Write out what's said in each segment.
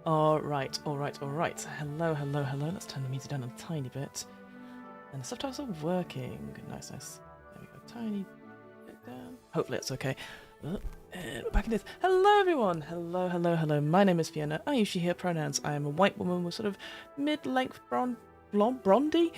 Alright. Hello. Let's turn the music down a tiny bit. And the subtitles are working. Nice. There we go. Tiny bit down. Hopefully it's okay. And we're back in this. Hello, everyone. Hello. My name is Fiona. I usually hear pronouns. I am a white woman with sort of mid-length brown blondie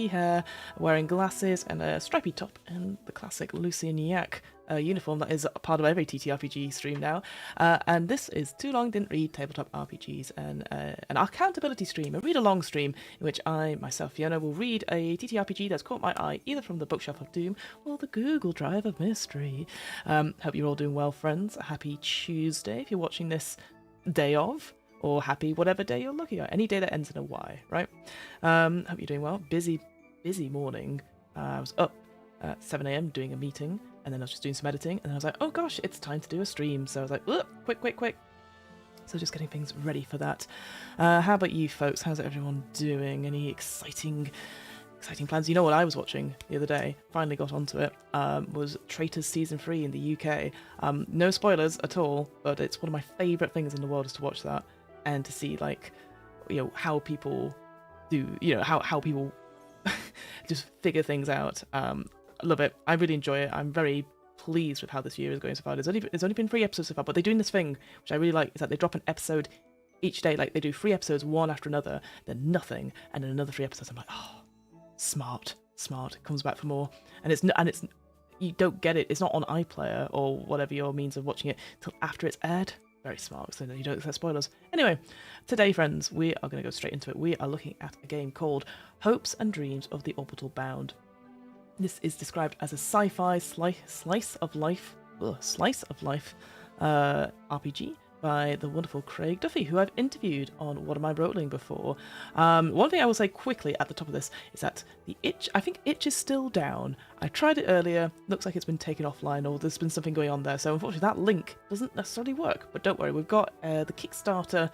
hair, wearing glasses and a stripy top and the classic Lucian Yak uniform that is a part of every TTRPG stream now. And this is Too Long Didn't Read Tabletop RPGs, and an accountability stream, a read-along stream in which I, myself, Fiona, will read a TTRPG that's caught my eye either from the Bookshelf of Doom or the Google Drive of Mystery. Hope you're all doing well, friends. Happy Tuesday if you're watching this day of, or happy whatever day you're looking at. Any day that ends in a Y, right? Hope you're doing well. Busy morning. I was up at 7 a.m. doing a meeting, and then I was just doing some editing, and then I was like, oh gosh, it's time to do a stream. So I was like, quick. So just getting things ready for that. How about you folks? How's everyone doing? Any exciting plans? You know what I was watching the other day, finally got onto it, was Traitors Season 3 in the UK. No spoilers at all, but it's one of my favourite things in the world is to watch that and to see, like, you know, how people do, you know, how people just figure things out. I love it. I really enjoy it. I'm very pleased with how this year is going so far. There's only been 3 episodes so far, but they're doing this thing, which I really like, is that they drop an episode each day. Like, they do 3 episodes, one after another, then nothing, and then another 3 episodes. I'm like, oh, smart. It comes back for more, and it's you don't get it. It's not on iPlayer or whatever your means of watching it till after it's aired. Very smart, so you don't get spoilers. Anyway, today, friends, we are going to go straight into it. We are looking at a game called Hopes and Dreams of the Orbital Bound. This is described as a sci-fi slice of life RPG by the wonderful Craig Duffy, who I've interviewed on What Am I Rolling before. One thing I will say quickly at the top of this is that I think itch is still down. I tried it earlier, looks like it's been taken offline, or there's been something going on there, so unfortunately that link doesn't necessarily work, but don't worry, we've got the Kickstarter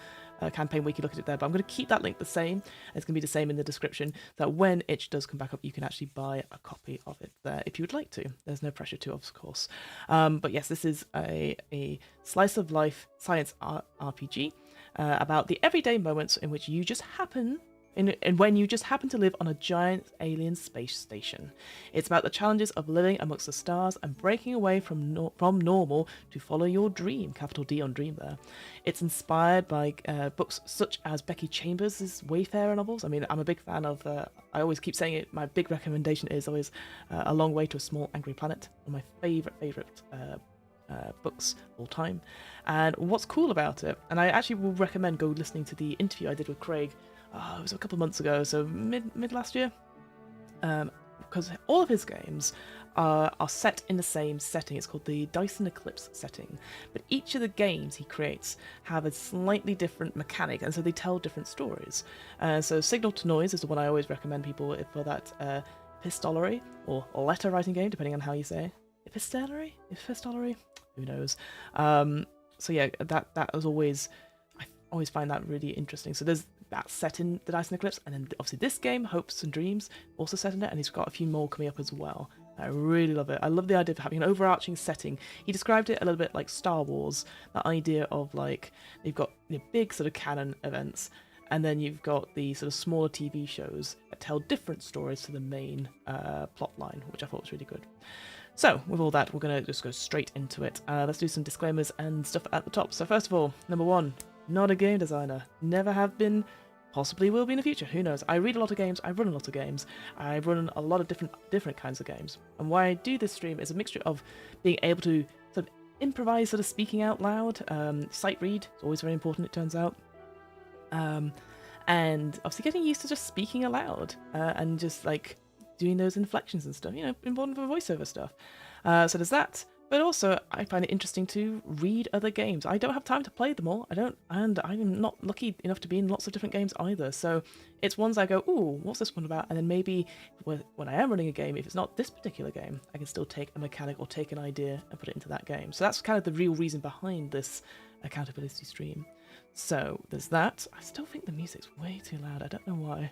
campaign, we can look at it there, but I'm going to keep that link the same. It's going to be the same in the description, so that when itch does come back up, you can actually buy a copy of it there if you would like to. There's no pressure to, of course. But yes, this is a slice of life science RPG about the everyday moments in which you just happen and when you just happen to live on a giant alien space station. It's about the challenges of living amongst the stars and breaking away from normal to follow your dream, capital D on dream there. It's inspired by books such as Becky Chambers' Wayfarer novels. I mean, I'm a big fan of, I always keep saying it, my big recommendation is always A Long Way to a Small Angry Planet, one of my favourite books all time. And what's cool about it, and I actually will recommend go listening to the interview I did with Craig, it was a couple of months ago, so mid last year, because all of his games are set in the same setting. It's called the Dyson Eclipse setting, but each of the games he creates have a slightly different mechanic, and so they tell different stories. So Signal to Noise is the one I always recommend people for that epistolary or letter writing game, depending on how you say it. Epistolary, who knows. So yeah, that was always, I always find that really interesting. So there's that set in the Dyson Eclipse, and then obviously this game, Hopes and Dreams, also set in it, and he's got a few more coming up as well. I really love it. I love the idea of having an overarching setting. He described it a little bit like Star Wars, that idea of, like, you've got big sort of canon events, and then you've got the sort of smaller TV shows that tell different stories to the main plot line, which I thought was really good. So, with all that, we're going to just go straight into it. Let's do some disclaimers and stuff at the top. So first of all, number 1, not a game designer. Never have been, possibly will be in the future, who knows. I read a lot of games, I run a lot of games, I run a lot of different kinds of games. And why I do this stream is a mixture of being able to sort of improvise, sort of speaking out loud, sight read, it's always very important, it turns out. And obviously getting used to just speaking aloud, and just like doing those inflections and stuff, you know, important for voiceover stuff. So there's that. But also, I find it interesting to read other games. I don't have time to play them all. And I'm not lucky enough to be in lots of different games either. So it's ones I go, ooh, what's this one about? And then maybe when I am running a game, if it's not this particular game, I can still take a mechanic or take an idea and put it into that game. So that's kind of the real reason behind this accountability stream. So there's that. I still think the music's way too loud. I don't know why. I'm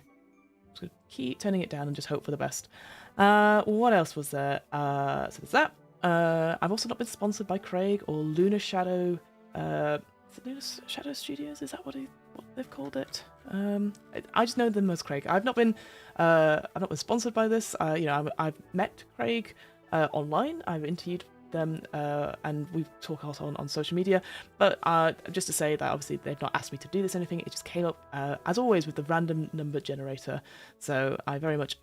just going to keep turning it down and just hope for the best. What else was there? So there's that. I've also not been sponsored by Craig or Lunar Shadow Is it Lunar Shadow Studios? Is that what they've called it? I just know them as Craig. I've not been sponsored by this. I've met Craig online. I've interviewed them and we've talked also on social media. But just to say that obviously they've not asked me to do this or anything. It just came up as always with the random number generator. So I very much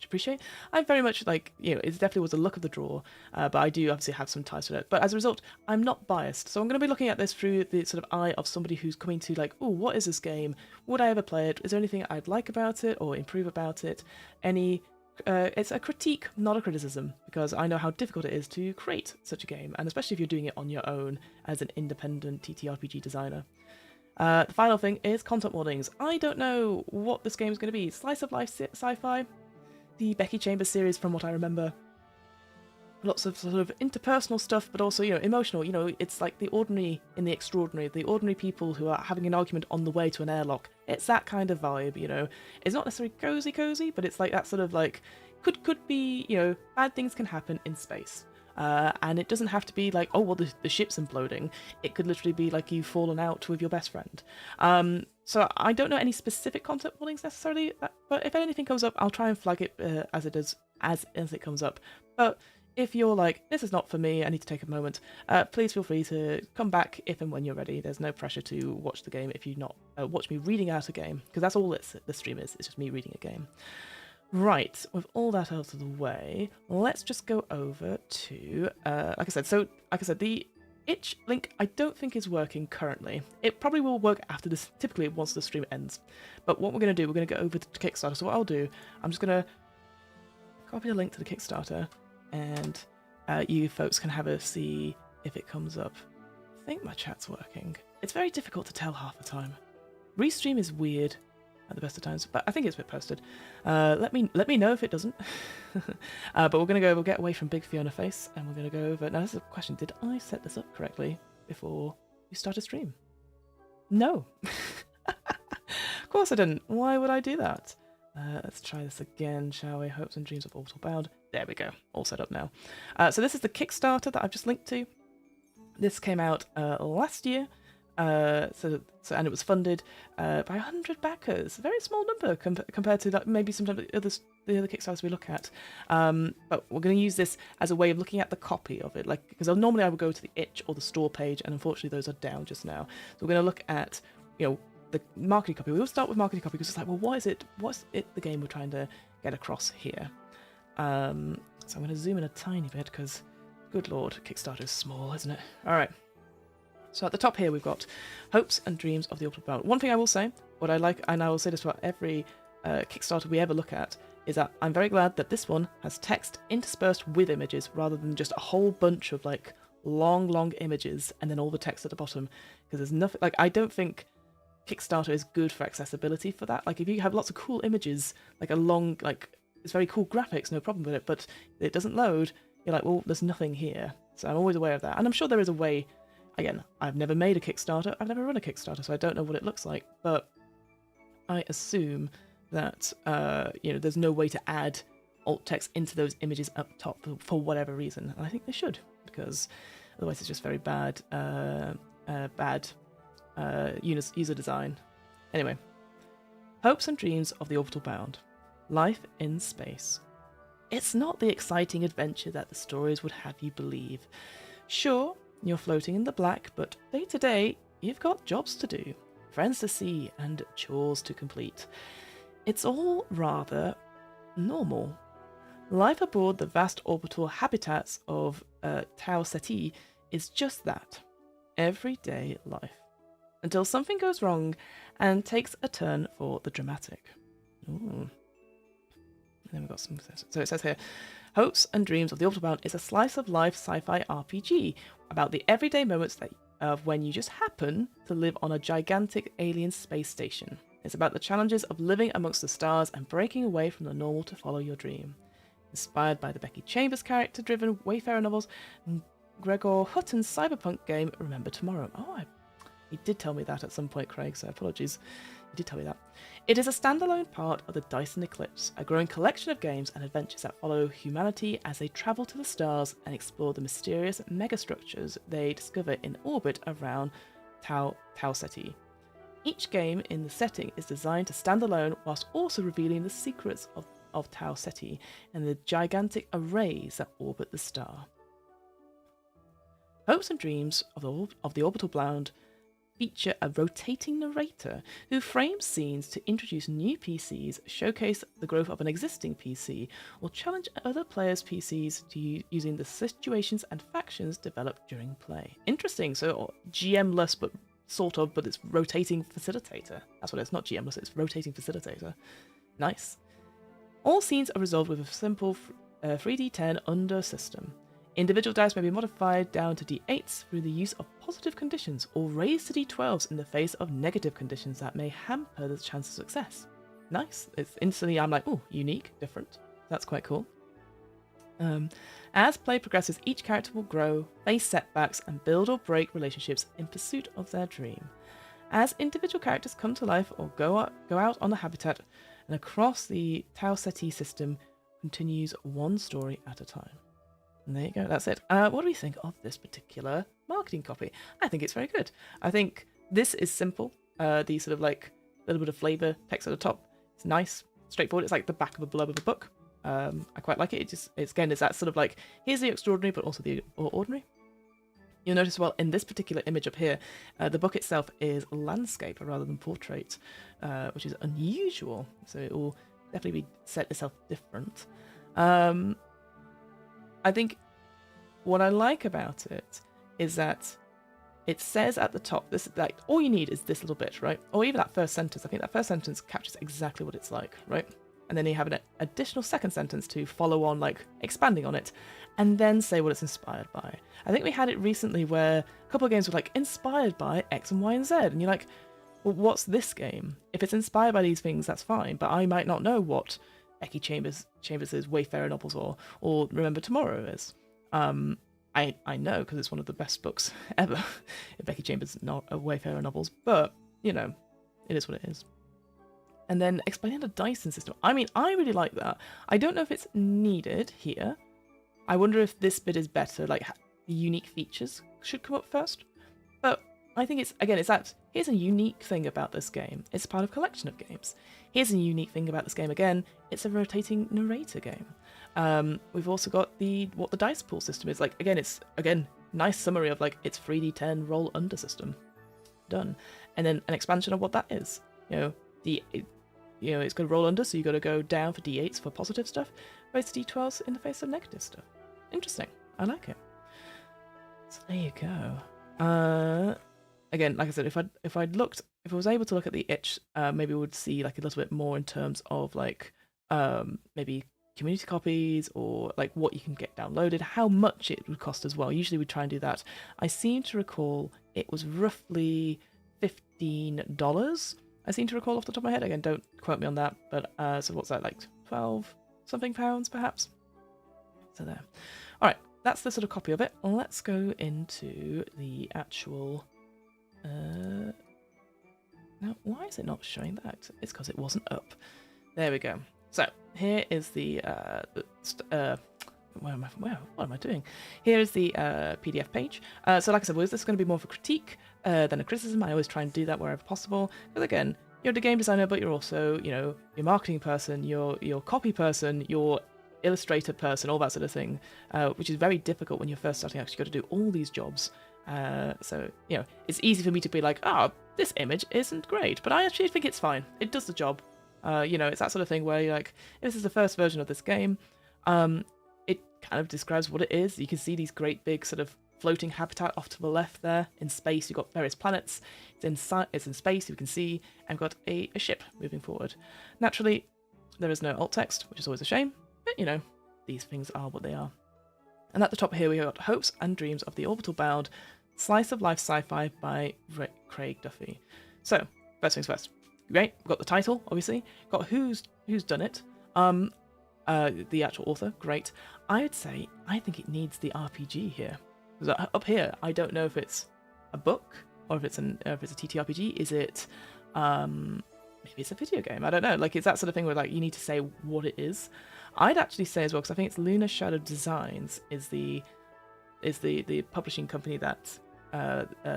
appreciate. I very much it definitely was a luck of the draw, but I do obviously have some ties to it. But as a result, I'm not biased. So I'm going to be looking at this through the sort of eye of somebody who's coming to oh, what is this game? Would I ever play it? Is there anything I'd like about it or improve about it? It's a critique, not a criticism, because I know how difficult it is to create such a game, and especially if you're doing it on your own as an independent TTRPG designer. The final thing is content warnings. I don't know what this game is going to be. Slice of life sci-fi. The Becky Chambers series, from what I remember, lots of sort of interpersonal stuff, but also emotional. It's like the ordinary in the extraordinary, the ordinary people who are having an argument on the way to an airlock. It's that kind of vibe. It's not necessarily cozy, but it's like that sort of could be bad things can happen in space. And it doesn't have to be oh well, the ship's imploding. It could literally be you've fallen out with your best friend. So I don't know any specific content warnings necessarily, but if anything comes up, I'll try and flag it as it comes up. But if you're this is not for me, I need to take a moment, please feel free to come back if and when you're ready. There's no pressure to watch the game if you not watch me reading out a game, because that's all the stream is. It's just me reading a game. Right, with all that out of the way, let's just go over to, like I said, the itch link I don't think is working currently. It probably will work after this, typically once the stream ends. But what we're going to do, we're going to go over to Kickstarter. So what I'll do, I'm just going to copy the link to the Kickstarter, and you folks can have a see if it comes up. I think my chat's working. It's very difficult to tell half the time. Restream is weird at the best of times, but I think it's been posted. Let me know if it doesn't. But we're gonna we'll get away from Big Fiona face, and we're gonna go over. Now this is a question: did I set this up correctly before we started stream? No. Of course I didn't. Why would I do that? Let's try this again, shall we? Hopes and dreams of Orbital Bound. There we go. All set up now. So this is the Kickstarter that I've just linked to. This came out last year. And it was funded by 100 backers. A very small number compared to maybe sometimes the other Kickstarters we look at. But we're going to use this as a way of looking at the copy of it, because normally I would go to the itch or the store page, and unfortunately those are down just now. So we're going to look at the marketing copy. We will start with marketing copy because it's well, what's it the game we're trying to get across here? So I'm going to zoom in a tiny bit because, good lord, Kickstarter is small, isn't it? All right. So at the top here, we've got Hopes and Dreams of the Orbital Bound. One thing I will say, what I like, and I will say this about every Kickstarter we ever look at, is that I'm very glad that this one has text interspersed with images rather than just a whole bunch of long images and then all the text at the bottom. Because there's nothing, I don't think Kickstarter is good for accessibility for that. If you have lots of cool images, it's very cool graphics, no problem with it, but it doesn't load, you're well, there's nothing here. So I'm always aware of that. And I'm sure there is a way. Again, I've never made a Kickstarter, I've never run a Kickstarter, so I don't know what it looks like, but I assume that, there's no way to add alt text into those images up top for whatever reason, and I think they should, because otherwise it's just very bad user design. Anyway, Hopes and Dreams of the Orbital Bound. Life in space. It's not the exciting adventure that the stories would have you believe. Sure, you're floating in the black, but day to day, you've got jobs to do, friends to see, and chores to complete. It's all rather normal. Life aboard the vast orbital habitats of Tau Ceti is just that. Everyday life. Until something goes wrong and takes a turn for the dramatic. Ooh. And then we've got some. So it says here, Hopes and Dreams of the Orbital Bound is a slice of life sci-fi RPG about the everyday moments of when you just happen to live on a gigantic alien space station. It's about the challenges of living amongst the stars and breaking away from the normal to follow your dream. Inspired by the Becky Chambers character-driven Wayfarer novels and Gregor Hutton's cyberpunk game Remember Tomorrow. Oh, He did tell me that at some point, Craig, so apologies. He did tell me that. It is a standalone part of the Dyson Eclipse, a growing collection of games and adventures that follow humanity as they travel to the stars and explore the mysterious megastructures they discover in orbit around Tau Ceti. Each game in the setting is designed to stand alone whilst also revealing the secrets of Tau Ceti and the gigantic arrays that orbit the star. Hopes and Dreams of the Orbital Bound feature a rotating narrator who frames scenes to introduce new PCs, showcase the growth of an existing PC, or challenge other players' PCs to using the situations and factions developed during play. Interesting, so GM-less, but sort of, but it's rotating facilitator. That's what it's not GM-less, it's rotating facilitator. Nice. All scenes are resolved with a simple 3d10 under system. Individual dice may be modified down to d8s through the use of positive conditions, or raised to d12s in the face of negative conditions that may hamper the chance of success. Nice. It's instantly, I'm like, oh, unique, different. That's quite cool. As play progresses, each character will grow, face setbacks, and build or break relationships in pursuit of their dream. As individual characters come to life or go out on the habitat and across the Tau Ceti system, continues one story at a time. And there you go, that's it. What do we think of this particular marketing copy? I think it's very good. I think this is simple. The sort of like little bit of flavour text at the top. It's nice, straightforward. It's like the back of a blurb of a book. I quite like it. It's again, it's that sort of like, here's the extraordinary, but also the ordinary. You'll notice, well, in this particular image up here, the book itself is landscape rather than portrait, which is unusual. So it will definitely be set itself different. I think what I like about it is that it says at the top, this like all you need is this little bit, right? Or even that first sentence. I think that first sentence captures exactly what it's like, right? And then you have an additional second sentence to follow on, like expanding on it, and then say what it's inspired by. I think we had it recently where a couple of games were like inspired by X and Y and Z, and you're like, well, what's this game? If it's inspired by these things, that's fine, but I might not know what Becky Chambers' Wayfarer novels or Remember Tomorrow is. I know because it's one of the best books ever. Becky Chambers' Wayfarer novels, but you know, it is what it is. And then explaining the Dyson system. I mean, I really like that. I don't know if it's needed here. I wonder if this bit is better. Like the unique features should come up first. But I think it's that here's a unique thing about this game. It's part of a collection of games. Here's a unique thing about this game again. It's a rotating narrator game. We've also got what the dice pool system is. Like it's nice summary of like its 3d10 roll under system. Done. And then an expansion of what that is. It's got to roll under, so you got to go down for d8s for positive stuff, raise to d12s in the face of negative stuff. Interesting. I like it. So there you go. Again, like I said, if I was able to look at the itch, maybe we would see like a little bit more in terms of like maybe community copies or like what you can get downloaded, how much it would cost as well. Usually we try and do that. I seem to recall it was roughly $15. I seem to recall off the top of my head. Again, don't quote me on that. But so what's that, like 12 something pounds perhaps? So there. All right, that's the sort of copy of it. Let's go into the actual. Now, why is it not showing that? It's because it wasn't up. There we go. So here is the what am I doing? Here is the PDF page. So like I said, this is going to be more of a critique than a criticism. I always try and do that wherever possible. Because again, you're the game designer, but you're also, your marketing person, your copy person, your illustrator person, all that sort of thing, which is very difficult when you're first starting out. You've got to do all these jobs. So, it's easy for me to be like, this image isn't great, but I actually think it's fine. It does the job. It's that sort of thing where you're like, this is the first version of this game. It kind of describes what it is. You can see these great big sort of floating habitat off to the left there. In space, you've got various planets. It's in space, you can see, and we've got a ship moving forward. Naturally, there is no alt text, which is always a shame, but these things are what they are. And at the top here, we got Hopes and Dreams of the Orbital Bound, Slice of Life Sci-Fi by Craig Duffy. So, first things first. Great, we've got the title, obviously. Got who's done it. The actual author, great. I would say, I think it needs the RPG here. Because up here, I don't know if it's a book or if it's a TTRPG, is it maybe it's a video game? I don't know. Like, it's that sort of thing where like you need to say what it is. I'd actually say as well, because I think it's Lunar Shadow Designs is the publishing company that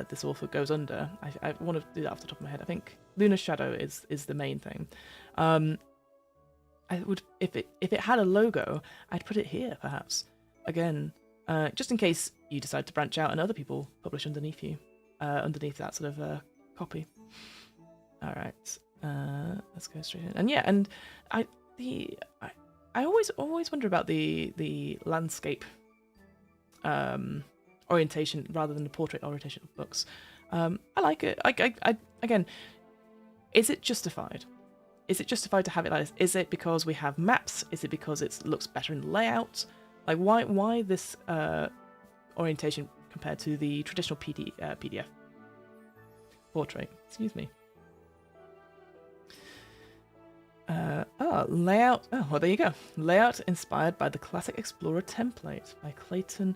this author goes under. I want to do that off the top of my head. I think Lunar Shadow is the main thing. I would, if it had a logo, I'd put it here perhaps. Again, just in case you decide to branch out and other people publish underneath you, underneath that sort of copy. All right, let's go straight in. And yeah, and I always wonder about the landscape orientation rather than the portrait orientation of books. I like it. I again, is it justified? Is it justified to have it like this? Is it because we have maps? Is it because it looks better in layout? Like, why this orientation compared to the traditional PDF portrait? Excuse me. Layout. Oh, well, there you go. Layout inspired by the classic Explorer template by Clayton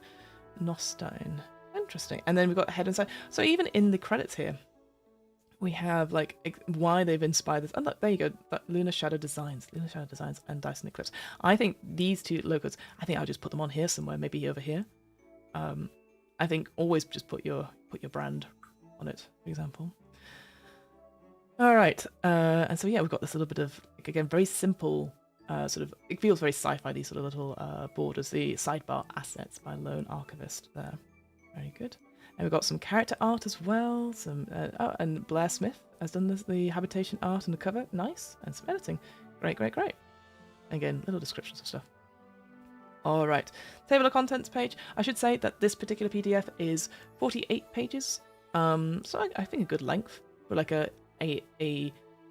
Nostein. Interesting. And then we've got head and side. So even in the credits here, we have like why they've inspired this. And look, there you go. Lunar Shadow Designs and Dyson Eclipse. I think these two logos, I think I'll just put them on here somewhere, maybe over here. I think always just put your brand on it, for example. All right, and so yeah, we've got this little bit of, again, very simple sort of, it feels very sci-fi, these sort of little borders, the sidebar assets by Lone Archivist there. Very good. And we've got some character art as well, and Blair Smith has done the habitation art and the cover, nice, and some editing. Great. Again, little descriptions of stuff. All right, table of contents page. I should say that this particular PDF is 48 pages, so I think a good length for like a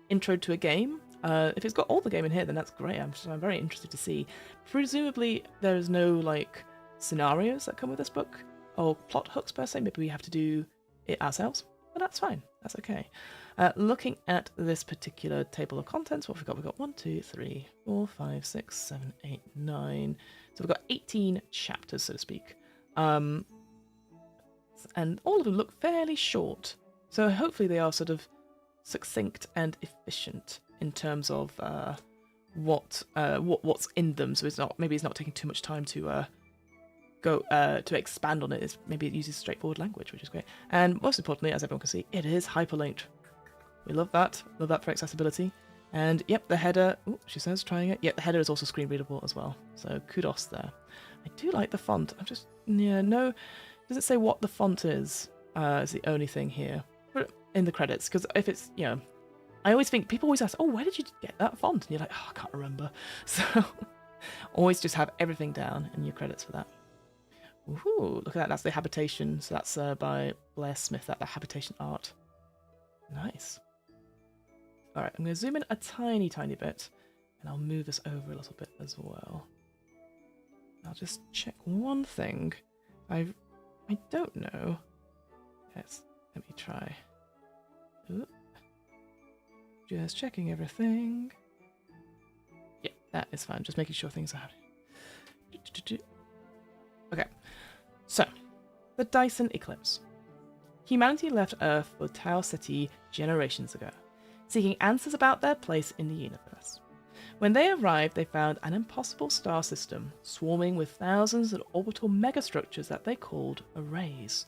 intro to a game. If it's got all the game in here, then that's great. I'm very interested to see. Presumably there's no like scenarios that come with this book or plot hooks per se. Maybe we have to do it ourselves, but that's fine. That's okay. Looking at this particular table of contents, what we've got 1, 2, 3, 4, 5, 6, 7, 8, 9. So we've got 18 chapters, so to speak. And all of them look fairly short. So hopefully they are sort of succinct and efficient in terms of what's in them. So it's not taking too much time to go to expand on it. Maybe it uses straightforward language, which is great. And most importantly, as everyone can see, it is hyperlinked. We love that. Love that for accessibility. And yep, the header. Ooh, she says trying it. Yep, the header is also screen readable as well. So kudos there. I do like the font. I'm just no. Does it say what the font is? Is the only thing here. In the credits, because if it's, I always think, people always ask, oh, where did you get that font? And you're like, oh, I can't remember. So always just have everything down in your credits for that. Ooh, look at that. That's the habitation. So that's by Blair Smith, the habitation art. Nice. All right, I'm going to zoom in a tiny bit, and I'll move this over a little bit as well. I'll just check one thing. I don't know. Yes, let me try. Ooh. Just checking everything. Yeah, that is fine. Just making sure things are happening. Okay, so the Dyson Eclipse. Humanity left Earth for Tau Ceti generations ago, seeking answers about their place in the universe. When they arrived, they found an impossible star system swarming with thousands of orbital megastructures that they called arrays.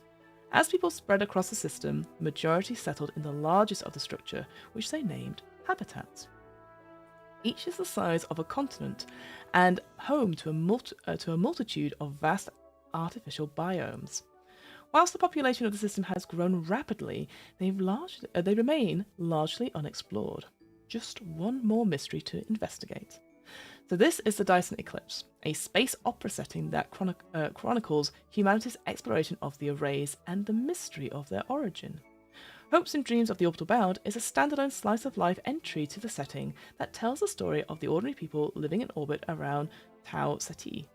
As people spread across the system, the majority settled in the largest of the structure, which they named habitats. Each is the size of a continent and home to a multitude of vast artificial biomes. Whilst the population of the system has grown rapidly, they remain largely unexplored. Just one more mystery to investigate. So this is the Dyson Eclipse, a space opera setting that chronicles humanity's exploration of the arrays and the mystery of their origin. Hopes and Dreams of the Orbital Bound is a standalone slice-of-life entry to the setting that tells the story of the ordinary people living in orbit around Tau Ceti.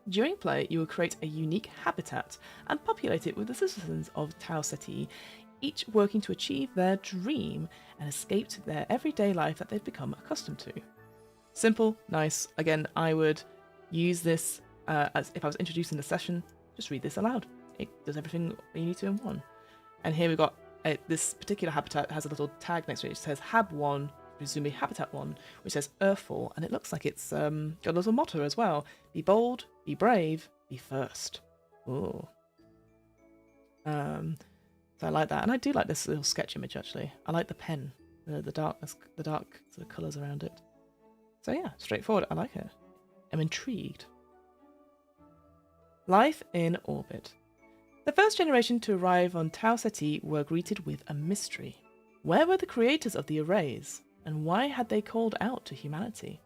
During play, you will create a unique habitat and populate it with the citizens of Tau Ceti, each working to achieve their dream and escape to their everyday life that they've become accustomed to. Simple, nice. Again, I would use this as if I was introducing the session, just read this aloud. It does everything you need to in one. And here we've got this particular habitat has a little tag next to it which says Hab 1, presumably Habitat 1, which says Earthfall, and it looks like it's got a little motto as well. Be bold, be brave, be first. Ooh. So I like that, and I do like this little sketch image actually. I like the pen, the dark sort of colours around it. So yeah, straightforward. I like it. I'm intrigued. Life in orbit. The first generation to arrive on Tau Ceti were greeted with a mystery. Where were the creators of the arrays, and why had they called out to humanity?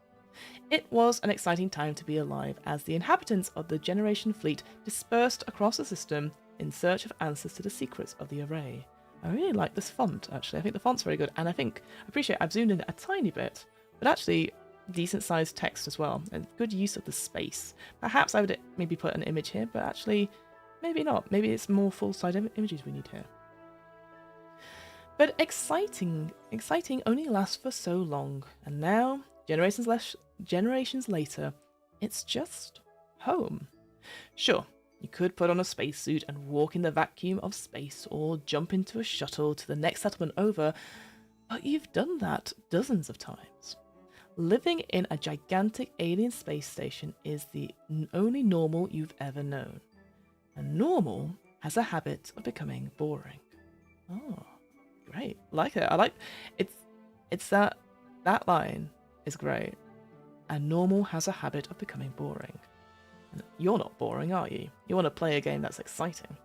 It was an exciting time to be alive as the inhabitants of the Generation fleet dispersed across the system in search of answers to the secrets of the array. I really like this font, actually. I think the font's very good, and I appreciate I've zoomed in a tiny bit, but actually decent sized text as well, and good use of the space. Perhaps I would maybe put an image here, but actually maybe not. Maybe it's more full-size images we need here. But exciting only lasts for so long, and now, generations later, it's just home. Sure, you could put on a spacesuit and walk in the vacuum of space, or jump into a shuttle to the next settlement over, but you've done that dozens of times. Living in a gigantic alien space station is the only normal you've ever known. And normal has a habit of becoming boring. Oh, great. Like it. I like it's that line is great. And normal has a habit of becoming boring. And you're not boring, are you? You want to play a game that's exciting.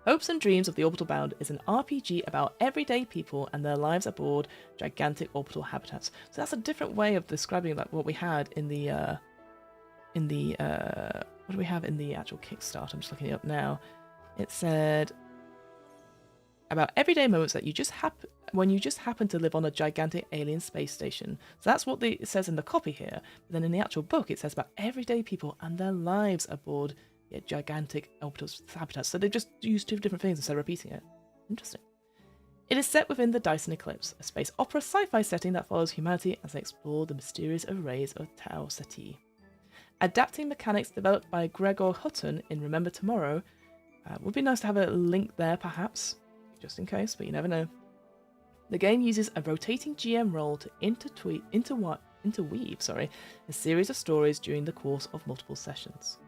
Hopes and Dreams of the Orbital Bound is an RPG about everyday people and their lives aboard gigantic orbital habitats. So that's a different way of describing like what we had in the what do we have in the actual Kickstarter? I'm just looking it up now. It said about everyday moments that when you just happen to live on a gigantic alien space station. So that's what it says in the copy here. But then in the actual book, it says about everyday people and their lives aboard gigantic orbital habitats. So they just used two different things instead of repeating it. Interesting. It is set within the Dyson Eclipse, a space opera sci-fi setting that follows humanity as they explore the mysterious arrays of Tau Ceti. Adapting mechanics developed by Gregor Hutton in Remember Tomorrow. Would be nice to have a link there, perhaps, just in case, but you never know. The game uses a rotating GM role to interweave a series of stories during the course of multiple sessions.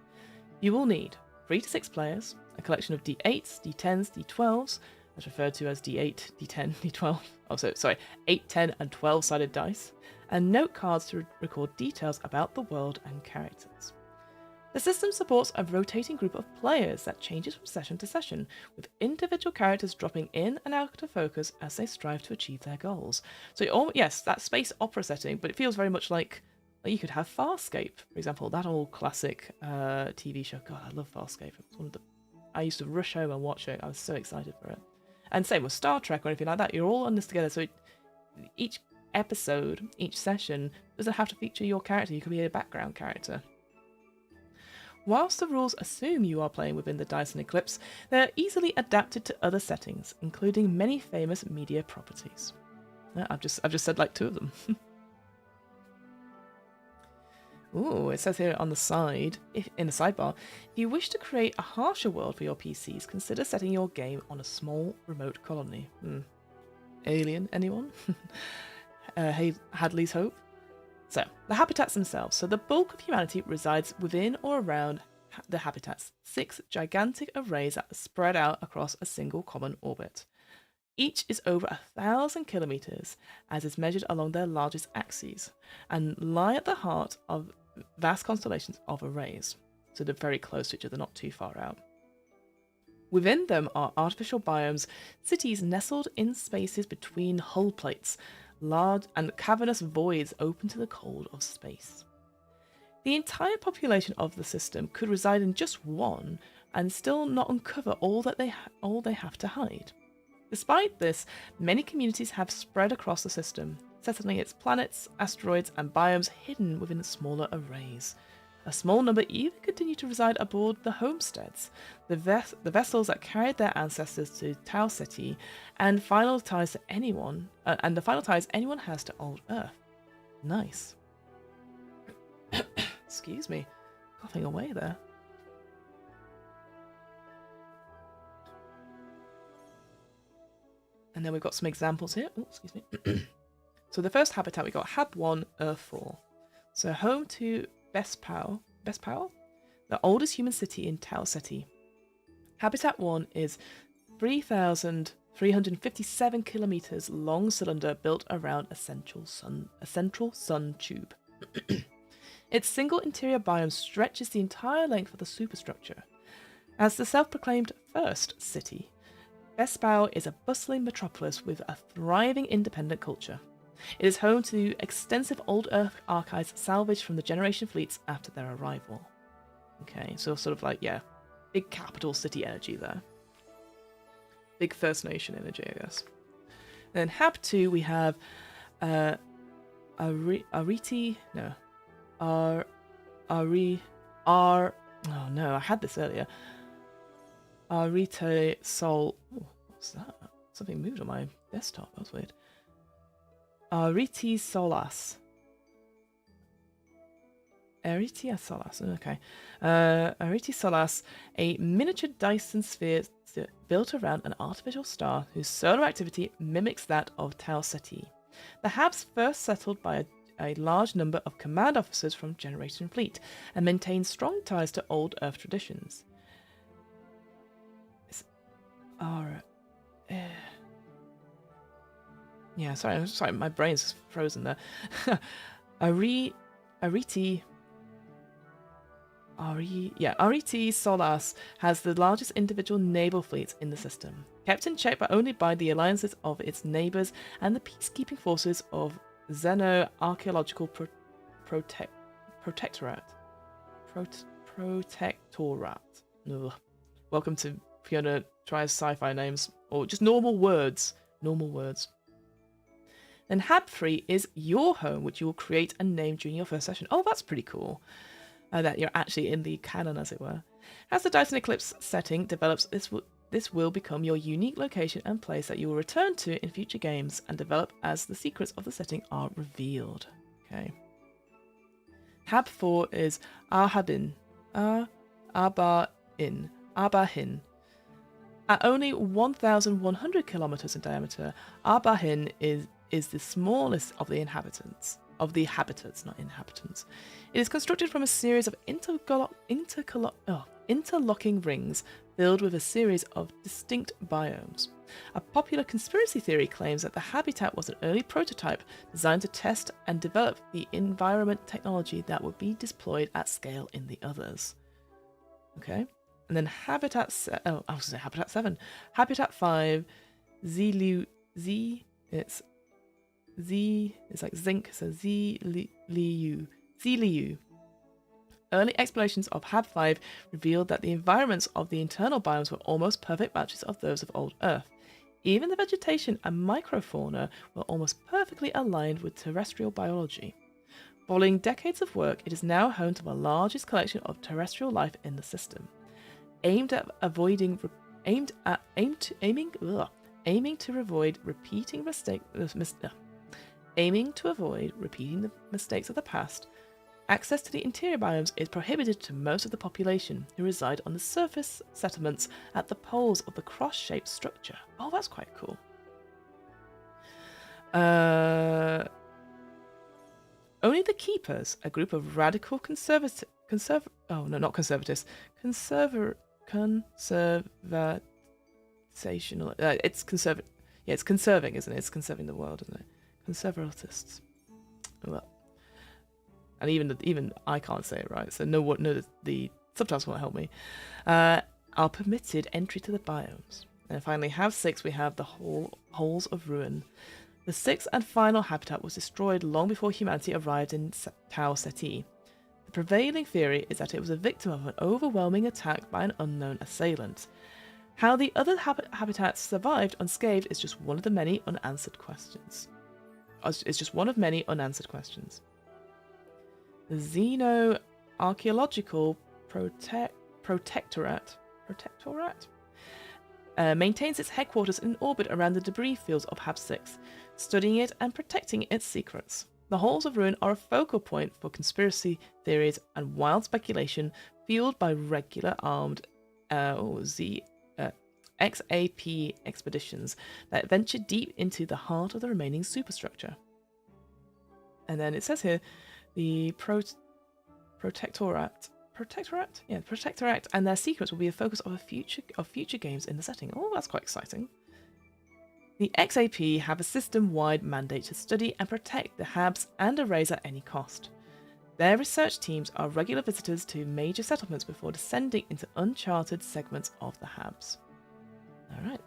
You will need 3 to 6 players, a collection of D8s, D10s, D12s, as referred to as D8, D10, D12, 8, 10 and 12-sided dice, and note cards to record details about the world and characters. The system supports a rotating group of players that changes from session to session, with individual characters dropping in and out of focus as they strive to achieve their goals. So, yes, that space opera setting, but it feels very much like you could have Farscape, for example, that old classic TV show. God, I love Farscape. It's one of I used to rush home and watch it. I was so excited for it. And same with Star Trek or anything like that. You're all on this together. So each episode, each session, doesn't have to feature your character. You could be a background character. Whilst the rules assume you are playing within the Dyson Eclipse, they are easily adapted to other settings, including many famous media properties. I've just said like 2 of them. Ooh, it says here on the side, in the sidebar, if you wish to create a harsher world for your PCs, consider setting your game on a small remote colony. Alien, anyone? Hadley's Hope? So, the habitats themselves. So the bulk of humanity resides within or around the habitats, 6 gigantic arrays that are spread out across a single common orbit. Each is over 1,000 kilometers, as is measured along their largest axes, and lie at the heart of vast constellations of arrays. So they're very close to each other, not too far out. Within them are artificial biomes, cities nestled in spaces between hull plates, large and cavernous voids open to the cold of space. The entire population of the system could reside in just one and still not uncover all they have to hide. Despite this, many communities have spread across the system, settling its planets, asteroids, and biomes hidden within smaller arrays. A small number even continue to reside aboard the homesteads, the vessels that carried their ancestors to Tau Ceti, and the final ties anyone has to old Earth. Nice. Excuse me, coughing away there. And then we've got some examples here. Oh, excuse me. So the first habitat, we got Hab 1, Earth 4. So home to Bespal, the oldest human city in Tau Ceti. Habitat 1 is 3,357 kilometers long cylinder built around a central sun tube. Its single interior biome stretches the entire length of the superstructure. As the self-proclaimed first city, Bespal is a bustling metropolis with a thriving independent culture. It is home to extensive old Earth archives salvaged from the generation fleets after their arrival. Okay, so sort of like, yeah, big capital city energy there. Big First Nation energy, I guess. And then Hab 2, we have Ariti, no, oh no, I had this earlier. Arite Sol, oh, what's that? Something moved on my desktop, that was weird. Ariti Solas. Aritia Solas, okay. Ariti Solas, a miniature Dyson sphere built around an artificial star whose solar activity mimics that of Tau Ceti. The Habs first settled by a large number of command officers from Generation Fleet and maintained strong ties to old Earth traditions. Yeah, sorry, my brain's frozen there. Ariti Solas has the largest individual naval fleet in the system, kept in check but only by the alliances of its neighbours and the peacekeeping forces of Xeno Archaeological Protectorate. Ugh. Welcome to Fiona tries sci-fi names, or just normal words. Then Hab 3 is your home, which you will create and name during your first session. Oh, that's pretty cool. That you're actually in the canon, as it were. As the Dyson Eclipse setting develops, this will become your unique location and place that you will return to in future games and develop as the secrets of the setting are revealed. Okay. Hab 4 is Abahin. At only 1,100 kilometers in diameter, Abahin is the smallest of the inhabitants. Of the habitats, not inhabitants. It is constructed from a series of interlocking rings filled with a series of distinct biomes. A popular conspiracy theory claims that the habitat was an early prototype designed to test and develop the environment technology that would be deployed at scale in the others. Okay, and then Habitat 7. Habitat 5, it's like zinc, so Zliu. Early explorations of Hab 5 revealed that the environments of the internal biomes were almost perfect matches of those of old Earth. Even the vegetation and microfauna were almost perfectly aligned with terrestrial biology. Following decades of work, it is now home to the largest collection of terrestrial life in the system. Aiming to avoid repeating the mistakes of the past, access to the interior biomes is prohibited to most of the population who reside on the surface settlements at the poles of the cross-shaped structure. Oh, that's quite cool. Only the Keepers, a group of radical conservational. It's conserving, isn't it? It's conserving the world, isn't it? Conservatists. Well, and even I can't say it right, so the subtitles won't help me. Are permitted entry to the biomes. And finally, Hab 6, we have the Holes of Ruin. The sixth and final habitat was destroyed long before humanity arrived in Tau Ceti. The prevailing theory is that it was a victim of an overwhelming attack by an unknown assailant. How the other habitats survived unscathed is just one of the many unanswered questions. The Xeno Archaeological Protectorate maintains its headquarters in orbit around the debris fields of Hab 6, studying it and protecting its secrets. The Halls of Ruin are a focal point for conspiracy theories and wild speculation fueled by regular armed XAP expeditions that venture deep into the heart of the remaining superstructure. And then it says here, the Protectorate, and their secrets will be a focus of future games in the setting. Oh, that's quite exciting. The XAP have a system-wide mandate to study and protect the habs and arrays at any cost. Their research teams are regular visitors to major settlements before descending into uncharted segments of the habs. Alright.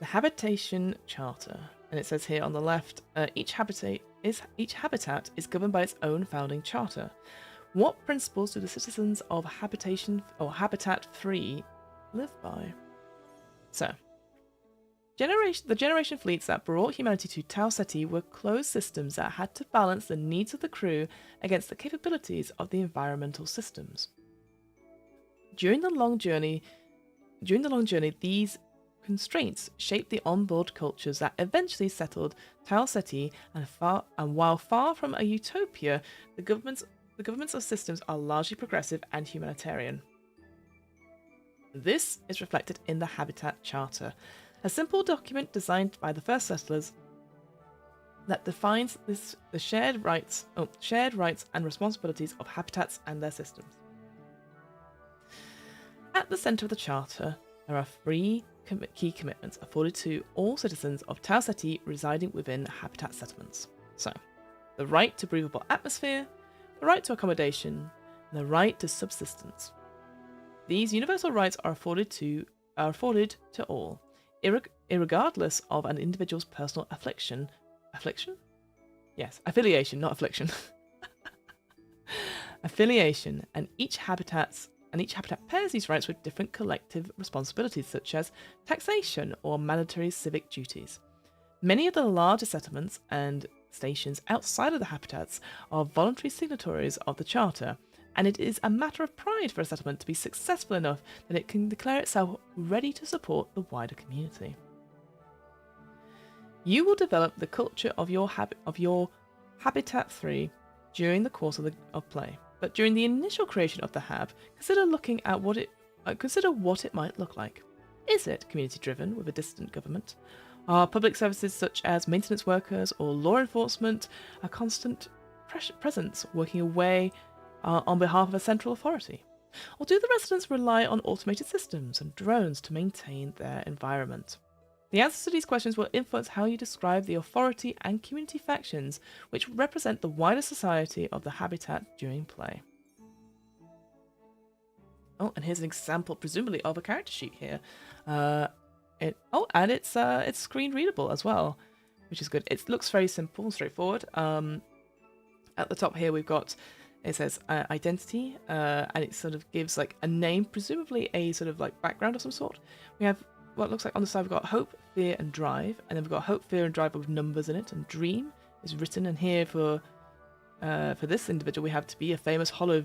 The Habitation Charter. And it says here on the left, each habitat is governed by its own founding charter. What principles do the citizens of Habitat 3 live by? So, the generation fleets that brought humanity to Tau Ceti were closed systems that had to balance the needs of the crew against the capabilities of the environmental systems. During the long journey, these constraints shaped the onboard cultures that eventually settled Tau Ceti, and while far from a utopia, the governments of systems are largely progressive and humanitarian. This is reflected in the Habitat Charter, a simple document designed by the first settlers that defines the shared rights and responsibilities of habitats and their systems. At the centre of the Charter, there are three key commitments afforded to all citizens of Tau Ceti residing within habitat settlements. So, the right to breathable atmosphere, the right to accommodation, and the right to subsistence. These universal rights are afforded to all, irregardless of an individual's personal affiliation, and each habitat pairs these rights with different collective responsibilities, such as taxation or mandatory civic duties. Many of the larger settlements and stations outside of the habitats are voluntary signatories of the Charter, and it is a matter of pride for a settlement to be successful enough that it can declare itself ready to support the wider community. You will develop the culture of your Habitat 3 during the course of play, but during the initial creation of the hab, consider what it might look like. Is it community-driven with a distant government? Are public services such as maintenance workers or law enforcement a constant presence working away on behalf of a central authority? Or do the residents rely on automated systems and drones to maintain their environment? The answers to these questions will influence how you describe the authority and community factions which represent the wider society of the habitat during play. Oh, and here's an example, presumably, of a character sheet here. And it's screen readable as well, which is good. It looks very simple and straightforward. At the top here, it says identity, and it sort of gives like a name, presumably a sort of like background of some sort. We have what looks like on the side we've got hope, fear, and drive, and then we've got hope, fear, and drive with numbers in it. And dream is written, and here for this individual we have to be a famous holovid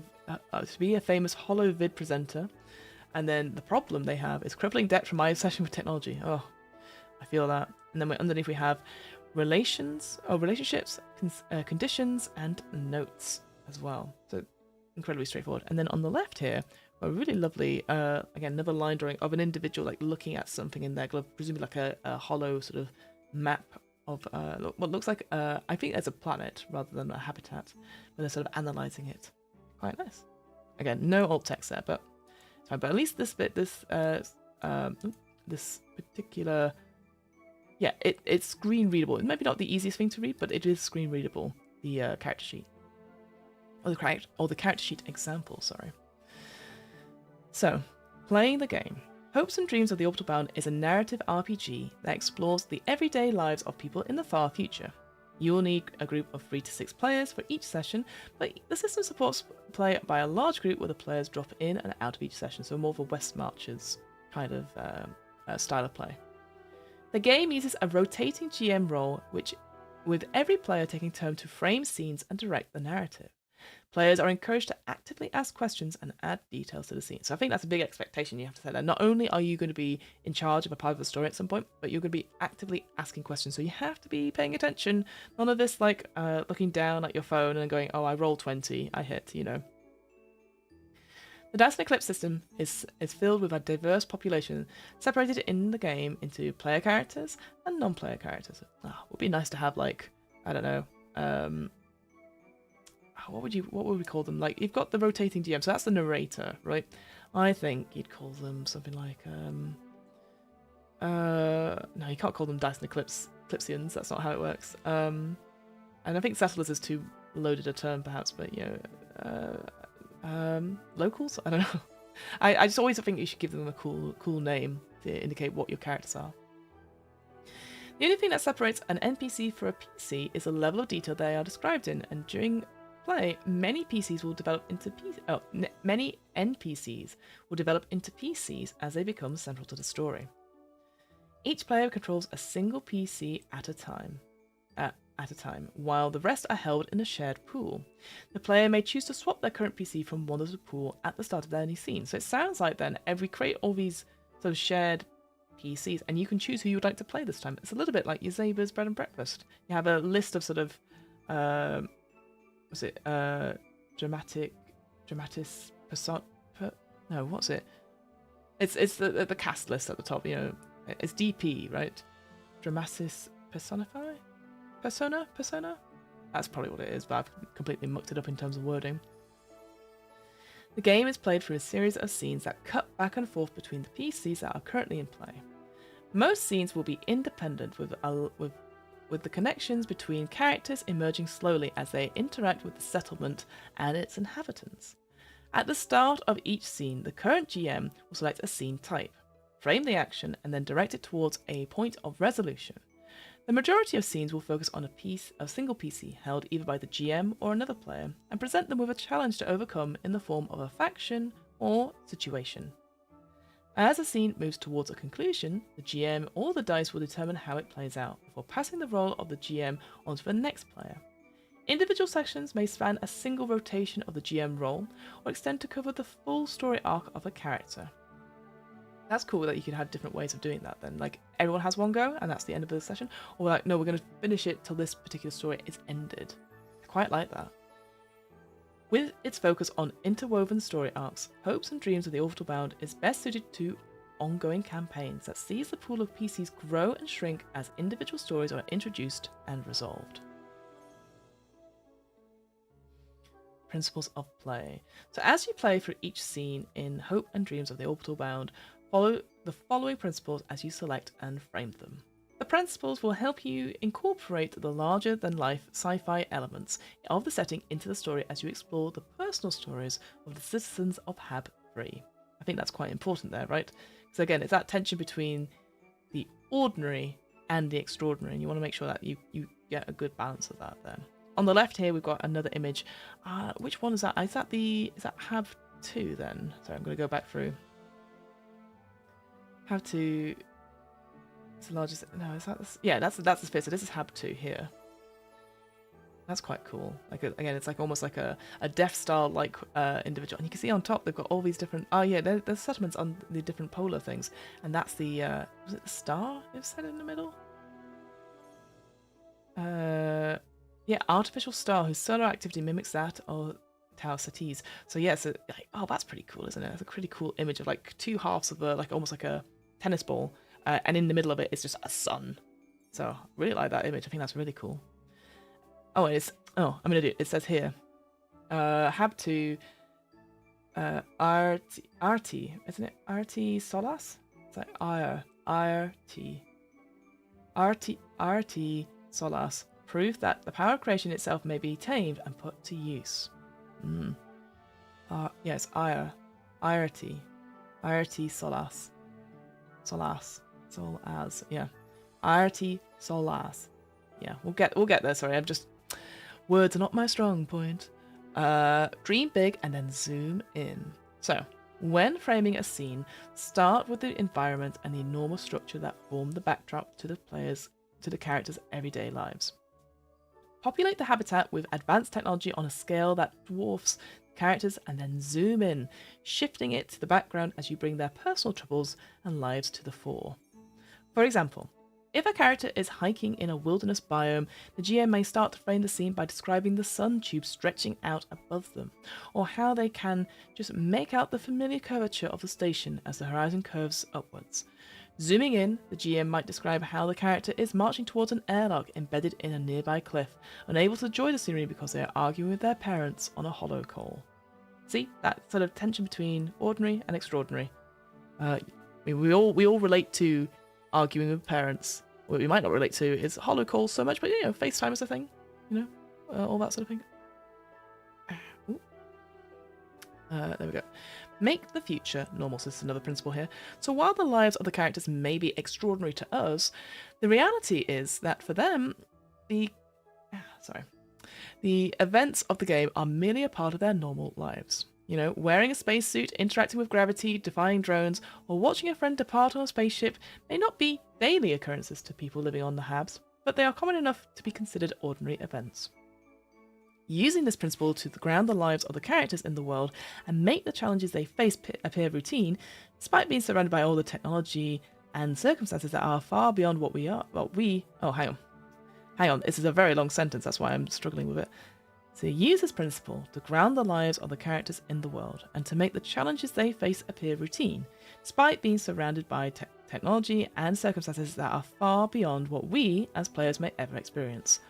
presenter. And then the problem they have is crippling debt from my obsession with technology. Oh, I feel that. And then underneath we have relationships, conditions, and notes as well. So incredibly straightforward. And then on the left here, a really lovely, again, another line drawing of an individual like looking at something in their glove, presumably like a hollow sort of map of what looks like, I think there's a planet rather than a habitat, but they're sort of analysing it. Quite nice. Again, no alt text there, but it's fine. But at least this bit, this particular, yeah, it's screen readable. It might be not the easiest thing to read, but it is screen readable, the character sheet. Or the character sheet example, sorry. So, playing the game. Hopes and Dreams of the Orbital Bound is a narrative RPG that explores the everyday lives of people in the far future. You will need a group of 3 to 6 players for each session, but the system supports play by a large group where the players drop in and out of each session, so more of a West Marches kind of style of play. The game uses a rotating GM role, with every player taking turn to frame scenes and direct the narrative. Players are encouraged to actively ask questions and add details to the scene. So I think that's a big expectation you have to set there. Not only are you going to be in charge of a part of the story at some point, but you're going to be actively asking questions. So you have to be paying attention. None of this like looking down at your phone and going, oh, I rolled 20, I hit, you know. The Dice and Eclipse system is filled with a diverse population separated in the game into player characters and non-player characters. It would be nice to have, like, I don't know, what would we call them? Like, you've got the rotating GM, so that's the narrator, right? I think you'd call them something like no, you can't call them Dice and Eclipsians. That's not how it works. And I think Settlers is too loaded a term, perhaps, but locals. I don't know. I just always think you should give them a cool name to indicate what your characters are. The only thing that separates an NPC from a PC is the level of detail they are described in, and during play, many NPCs will develop into PCs as they become central to the story. Each player controls a single PC at a time, while the rest are held in a shared pool. The player may choose to swap their current PC from one of the pool at the start of any scene. So it sounds like then we create all these sort of shared PCs, and you can choose who you would like to play this time. It's a little bit like your Zaber's Bread and Breakfast. You have a list of sort of dramatis person? No, what's it? It's the cast list at the top. You know, it's DP, right? Dramatis personify? Persona? That's probably what it is, but I've completely mucked it up in terms of wording. The game is played through a series of scenes that cut back and forth between the PCs that are currently in play. Most scenes will be independent, with the connections between characters emerging slowly as they interact with the settlement and its inhabitants. At the start of each scene, the current GM will select a scene type, frame the action, and then direct it towards a point of resolution. The majority of scenes will focus on a single PC held either by the GM or another player, and present them with a challenge to overcome in the form of a faction or situation. As a scene moves towards a conclusion, the GM or the dice will determine how it plays out, before passing the role of the GM onto the next player. Individual sections may span a single rotation of the GM role, or extend to cover the full story arc of a character. That's cool that you can have different ways of doing that then. Like, everyone has one go, and that's the end of the session. Or like, no, we're going to finish it till this particular story is ended. I quite like that. With its focus on interwoven story arcs, Hopes and Dreams of the Orbital Bound is best suited to ongoing campaigns that sees the pool of PCs grow and shrink as individual stories are introduced and resolved. Principles of play. So as you play through each scene in Hope and Dreams of the Orbital Bound, follow the following principles as you select and frame them. The principles will help you incorporate the larger-than-life sci-fi elements of the setting into the story as you explore the personal stories of the citizens of Hab 3. I think that's quite important there, right? So again, it's that tension between the ordinary and the extraordinary, and you want to make sure that you get a good balance of that there. On the left here, we've got another image. Which one is that? Is that Hab 2 then? Sorry, I'm going to go back through. Hab 2... It's the largest... No, is that... Yeah, that's the sphere. So this is Hab 2 here. That's quite cool. Like, again, it's like almost like a Death Star-like individual. And you can see on top, they've got all these different... Oh, yeah, there's settlements on the different polar things. And that's the... was it the star it was set in the middle? Yeah, artificial star whose solar activity mimics that of Tau Cetes. So yeah, so like, oh, that's pretty cool, isn't it? It's a pretty cool image of like two halves of like almost like a tennis ball, and in the middle of it is just a sun. So I really like that image. I think that's really cool. Oh, I'm gonna do it. It says here, Hab 2, RT, isn't it? RT Solas? It's like RT Solas. Proof that the power of creation itself may be tamed and put to use. Yes, IRT Solas. Yeah. IRT Solas. Yeah, we'll get there. Sorry, words are not my strong point. Dream big and then zoom in. So, when framing a scene, start with the environment and the enormous structure that form the backdrop to the characters' everyday lives. Populate the habitat with advanced technology on a scale that dwarfs characters, and then zoom in, shifting it to the background as you bring their personal troubles and lives to the fore. For example, If a character is hiking in a wilderness biome, the GM may start to frame the scene by describing the sun tube stretching out above them, or how they can just make out the familiar curvature of the station as the horizon curves upwards. Zooming in, the GM might describe how the character is marching towards an airlock embedded in a nearby cliff, unable to enjoy the scenery because they are arguing with their parents on a hollow call. See, that sort of tension between ordinary and extraordinary. We all relate to arguing with parents. What we might not relate to is hollow calls so much, but FaceTime is a thing, all that sort of thing. There we go. Make the future normal. So this is another principle here. So while the lives of the characters may be extraordinary to us, the reality is that for them, the events of the game are merely a part of their normal lives. Wearing a spacesuit, interacting with gravity, defying drones, or watching a friend depart on a spaceship may not be daily occurrences to people living on the Habs, but they are common enough to be considered ordinary events. Using this principle to ground the lives of the characters in the world and make the challenges they face appear routine, despite being surrounded by all the technology and circumstances that are far beyond what we are. Hang on, this is a very long sentence, that's why I'm struggling with it. So use this principle to ground the lives of the characters in the world and to make the challenges they face appear routine, despite being surrounded by technology and circumstances that are far beyond what we, as players, may ever experience.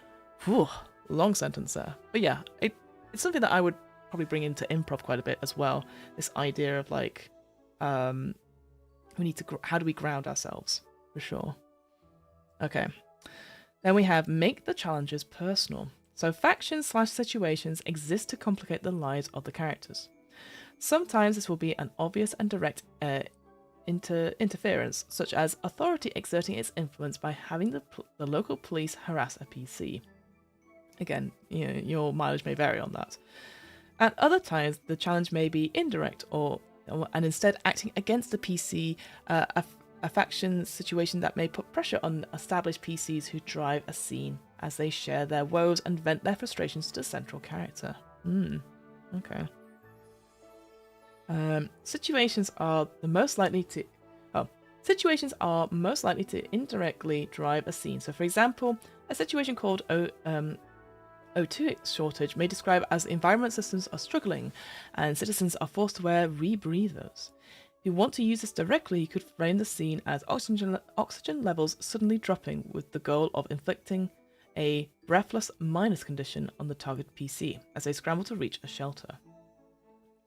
Whew, long sentence there. But yeah, it's something that I would probably bring into improv quite a bit as well. This idea of how do we ground ourselves, for sure. Okay. Then we have make the challenges personal. So factions/situations exist to complicate the lives of the characters. Sometimes this will be an obvious and direct interference, such as authority exerting its influence by having the local police harass a PC. Again, your mileage may vary on that. At other times, the challenge may be indirect and instead acting against the PC, a faction situation that may put pressure on established PCs who drive a scene as they share their woes and vent their frustrations to the central character. Okay. Situations are most likely to indirectly drive a scene. So, for example, a situation called O2 shortage may describe as environment systems are struggling and citizens are forced to wear rebreathers. If you want to use this directly, you could frame the scene as oxygen levels suddenly dropping with the goal of inflicting a breathless minus condition on the target PC as they scramble to reach a shelter.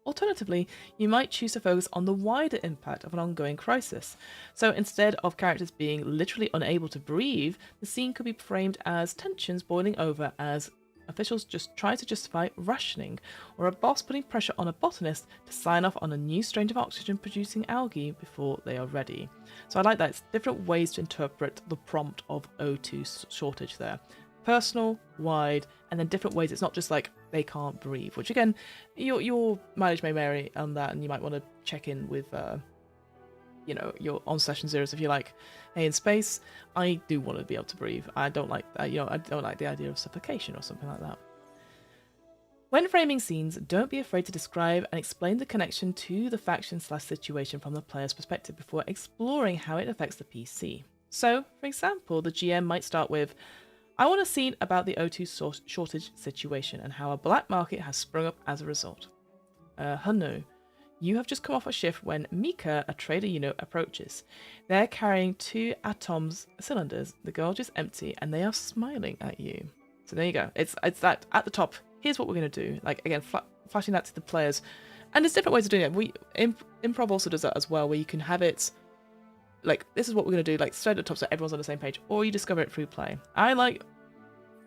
Alternatively, you might choose to focus on the wider impact of an ongoing crisis. So instead of characters being literally unable to breathe, the scene could be framed as tensions boiling over as officials just try to justify rationing, or a boss putting pressure on a botanist to sign off on a new strain of oxygen-producing algae before they are ready. So I like that. It's different ways to interpret the prompt of O2 shortage there. Personal, wide, and then different ways. It's not just like they can't breathe, which again, your mileage may vary on that, and you might want to check in with your on session zeros if you're like, hey, in space, I do want to be able to breathe. I don't like that, I don't like the idea of suffocation or something like that. When framing scenes, don't be afraid to describe and explain the connection to the faction/situation from the player's perspective before exploring how it affects the PC. So, for example, the GM might start with, I want a scene about the O2 shortage situation and how a black market has sprung up as a result. Hanu, you have just come off a shift when Mika, a trader you know, approaches. They're carrying 2 Atoms cylinders, the gauge is empty, and they are smiling at you. So there you go. It's that at the top, here's what we're going to do. Like, again, flashing that to the players. And there's different ways of doing it. Improv also does that as well, where you can have it, like, this is what we're going to do, like, straight at the top so everyone's on the same page, or you discover it through play. I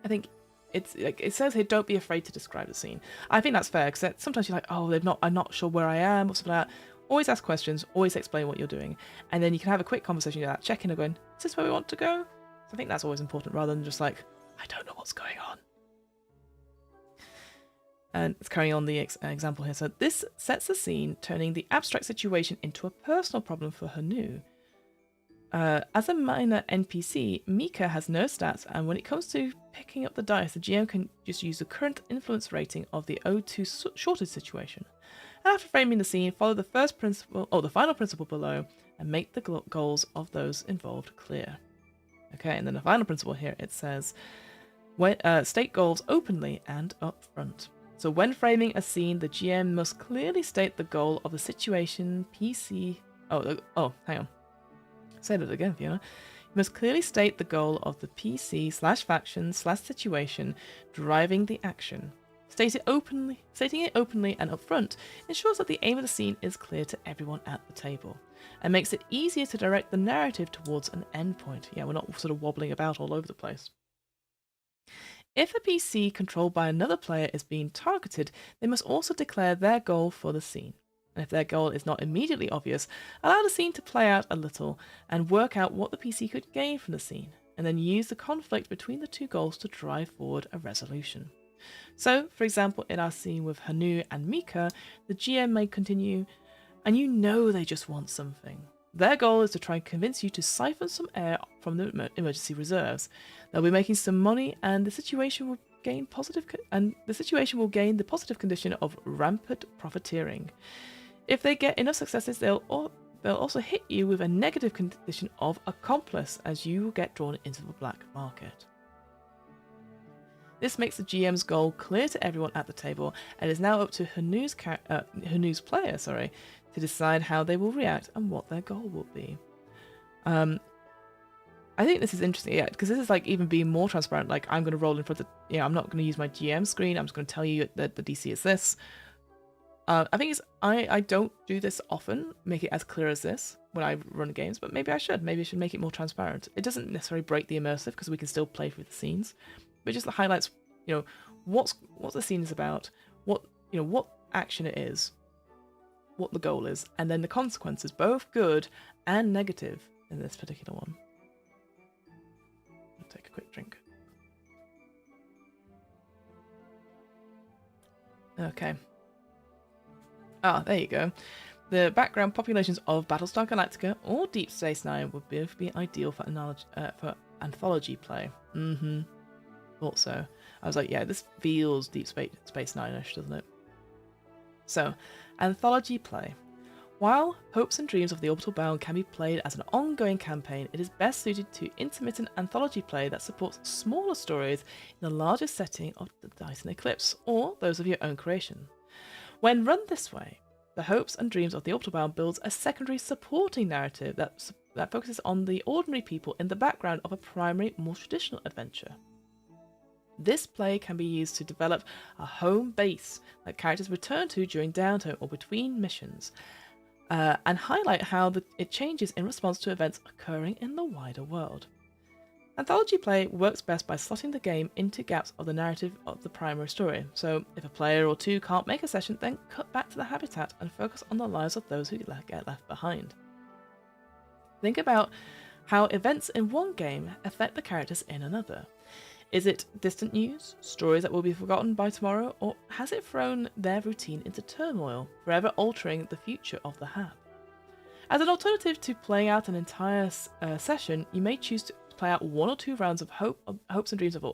think it's like it says here, don't be afraid to describe the scene. I think that's fair, because sometimes you're like, oh, I'm not sure where I am, or something like that. Always ask questions, always explain what you're doing, and then you can have a quick conversation about check-in and going, is this where we want to go? So I think that's always important, rather than just like, I don't know what's going on. And it's carrying on the example here. So this sets the scene, turning the abstract situation into a personal problem for Hanu. As a minor NPC, Mika has no stats, and when it comes to picking up the dice, the GM can just use the current influence rating of the O2 shortage situation. And after framing the scene, follow the final principle below, and make the goals of those involved clear. Okay, and then the final principle here, it says, state goals openly and upfront. So when framing a scene, the GM must clearly state the goal of the situation, PC... Oh, hang on. Say that again, Fiona. You must clearly state the goal of the PC/faction/situation driving the action. Stating it openly and upfront ensures that the aim of the scene is clear to everyone at the table, and makes it easier to direct the narrative towards an endpoint. Yeah, we're not sort of wobbling about all over the place. If a PC controlled by another player is being targeted, they must also declare their goal for the scene. And if their goal is not immediately obvious, allow the scene to play out a little and work out what the PC could gain from the scene, and then use the conflict between the two goals to drive forward a resolution. So, for example, in our scene with Hanu and Mika, the GM may continue, and you know they just want something. Their goal is to try and convince you to siphon some air from the emergency reserves. They'll be making some money, and the situation will gain the positive condition of rampant profiteering. If they get enough successes, they'll also hit you with a negative condition of accomplice, as you will get drawn into the black market. This makes the GM's goal clear to everyone at the table, and is now up to Hanu's player, to decide how they will react and what their goal will be. I think this is interesting, yeah, because this is like even being more transparent. Like, I'm going to roll in front of, I'm not going to use my GM screen. I'm just going to tell you that the DC is this. I think I don't do this often, make it as clear as this when I run games, but maybe I should. Maybe I should make it more transparent. It doesn't necessarily break the immersive because we can still play through the scenes, but it just highlights, what the scene is about, what action it is, what the goal is, and then the consequences, both good and negative in this particular one. I'll take a quick drink. Okay. Ah, there you go. The background populations of Battlestar Galactica or Deep Space Nine would both be ideal for anthology play. Thought so. I was like, yeah, this feels Deep Space Nine-ish, doesn't it? So, anthology play. While Hopes and Dreams of the Orbital Bound can be played as an ongoing campaign, it is best suited to intermittent anthology play that supports smaller stories in the larger setting of the Titan Eclipse, or those of your own creation. When run this way, the Hopes and Dreams of the Orbital Bound builds a secondary supporting narrative that focuses on the ordinary people in the background of a primary, more traditional adventure. This play can be used to develop a home base that characters return to during downtime or between missions, and highlight how it changes in response to events occurring in the wider world. Anthology play works best by slotting the game into gaps of the narrative of the primary story. So if a player or two can't make a session, then cut back to the habitat and focus on the lives of those who get left behind. Think about how events in one game affect the characters in another. Is it distant news, stories that will be forgotten by tomorrow, or has it thrown their routine into turmoil, forever altering the future of the Hab? As an alternative to playing out an entire session, you may choose to play out one or two rounds of Hopes and Dreams of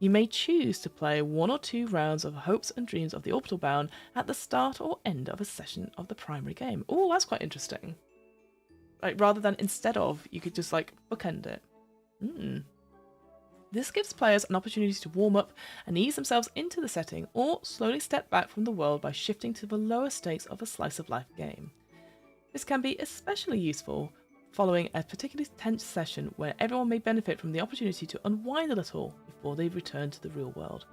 You may choose to play one or two rounds of Hopes and Dreams of the Orbital Bound at the start or end of a session of the primary game. Oh, that's quite interesting. Like, rather than instead of, you could just like bookend it. This gives players an opportunity to warm up and ease themselves into the setting, or slowly step back from the world by shifting to the lower stakes of a slice of life game. This can be especially useful following a particularly tense session where everyone may benefit from the opportunity to unwind a little before they return to the real world.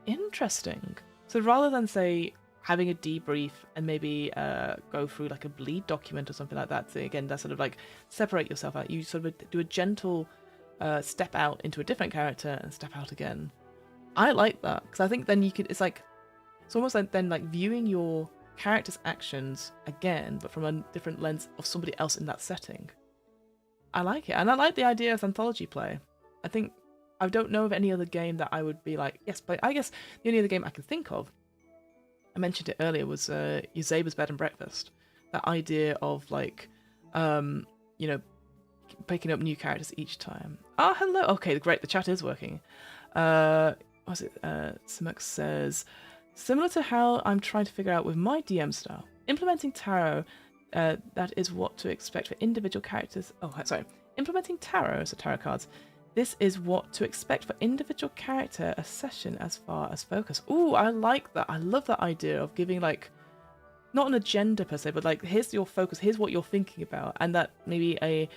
Interesting. So rather than, say, having a debrief and maybe go through like a bleed document or something like that, so again, that sort of like separate yourself out, you sort of do a gentle step out into a different character and step out again. I like that, because I think then it's almost like then like viewing your character's actions again, but from a different lens of somebody else in that setting. I like it, and I like the idea of anthology play. I don't know of any other game that I would be like, yes, but I guess the only other game I can think of, I mentioned it earlier, was Yuzaba's Bed and Breakfast. That idea of like, picking up new characters each time. Oh, hello. Okay, great. The chat is working. What's it? Simux says, similar to how I'm trying to figure out with my DM style, implementing tarot, that is what to expect for individual characters. Oh, sorry. Implementing tarot, so tarot cards, this is what to expect for individual character accession as far as focus. Ooh, I like that. I love that idea of giving, like, not an agenda per se, but like, here's your focus, here's what you're thinking about, and that maybe a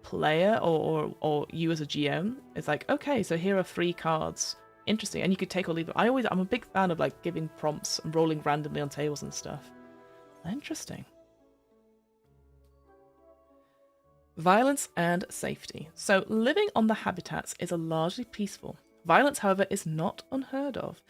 player or you as a GM is like, okay, so here are 3 cards. Interesting, and you could take or leave them. I'm a big fan of like giving prompts and rolling randomly on tables and stuff. Interesting. Violence and safety. So living on the habitats is largely peaceful. Violence, however, is not unheard of.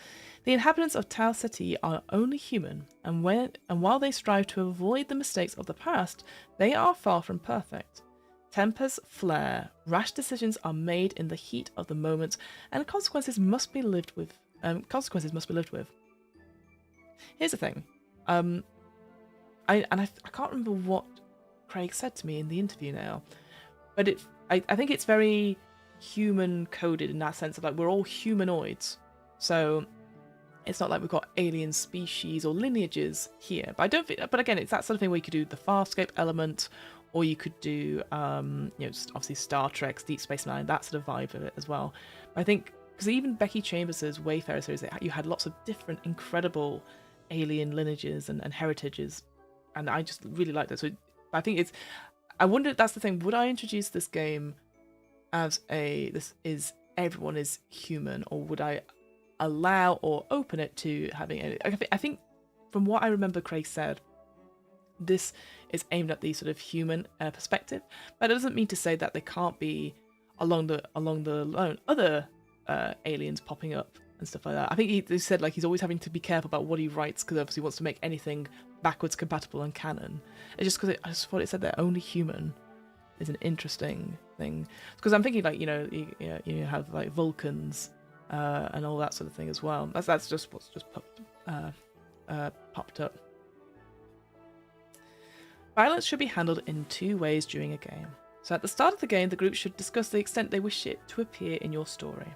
The inhabitants of Tau Ceti are only human, and while they strive to avoid the mistakes of the past, they are far from perfect. Tempers flare, rash decisions are made in the heat of the moment, and consequences must be lived with. Here's the thing. I can't remember what Craig said to me in the interview now, but I think it's very human coded in that sense of like we're all humanoids, so it's not like we've got alien species or lineages here. But I don't think. But again, it's that sort of thing where you could do the Farscape element, or you could do just obviously Star Trek, Deep Space Nine, that sort of vibe of it as well. But I think because even Becky Chambers' Wayfarer series, you had lots of different incredible alien lineages and heritages, and I just really like that. So I think I wonder if that's the thing. Would I introduce this game as everyone is human, or would I allow or open it to having I think from what I remember Craig said, this is aimed at the sort of human perspective, but it doesn't mean to say that there can't be along the line other aliens popping up and stuff like that. I think he said like he's always having to be careful about what he writes because obviously he wants to make anything backwards compatible and canon. It's just because I just thought it said they're only human is an interesting thing, because I'm thinking like you have like Vulcans and all that sort of thing as well. That's just what's just popped up. Violence should be handled in 2 ways during a game. So at the start of the game, the group should discuss the extent they wish it to appear in your story.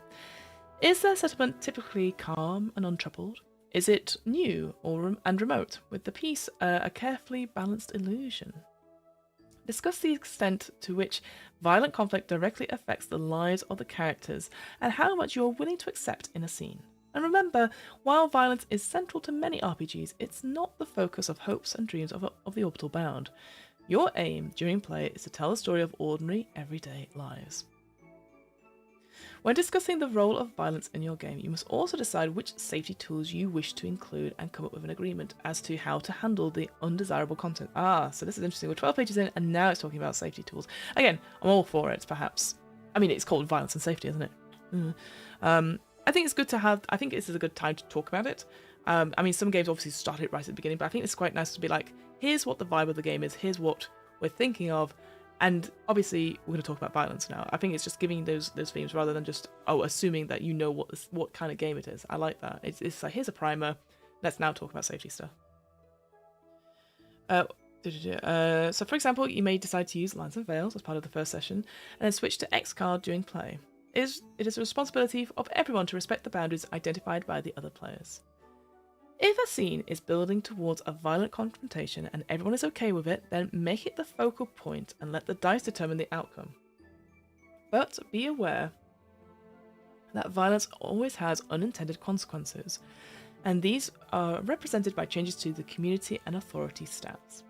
Is their settlement typically calm and untroubled? Is it new and remote, with the peace a carefully balanced illusion? Discuss the extent to which violent conflict directly affects the lives of the characters and how much you are willing to accept in a scene. And remember, while violence is central to many RPGs, it's not the focus of hopes and dreams of the Orbital Bound. Your aim during play is to tell the story of ordinary, everyday lives. When discussing the role of violence in your game, you must also decide which safety tools you wish to include and come up with an agreement as to how to handle the undesirable content. So this is interesting. We're 12 pages in, and now it's talking about safety tools. Again, I'm all for it, perhaps. I mean, it's called violence and safety, isn't it? I think it's good to have. I think this is a good time to talk about it. I mean, some games obviously start it right at the beginning, but I think it's quite nice to be like, here's what the vibe of the game is, here's what we're thinking of, and obviously we're going to talk about violence now. I think it's just giving those themes rather than just assuming that you know what kind of game it is. I like that. It's like, here's a primer. Let's now talk about safety stuff. So for example, you may decide to use Lines and Veils as part of the first session, and then switch to X card during play. It is a responsibility of everyone to respect the boundaries identified by the other players. If a scene is building towards a violent confrontation and everyone is okay with it, then make it the focal point and let the dice determine the outcome. But be aware that violence always has unintended consequences, and these are represented by changes to the community and authority stats.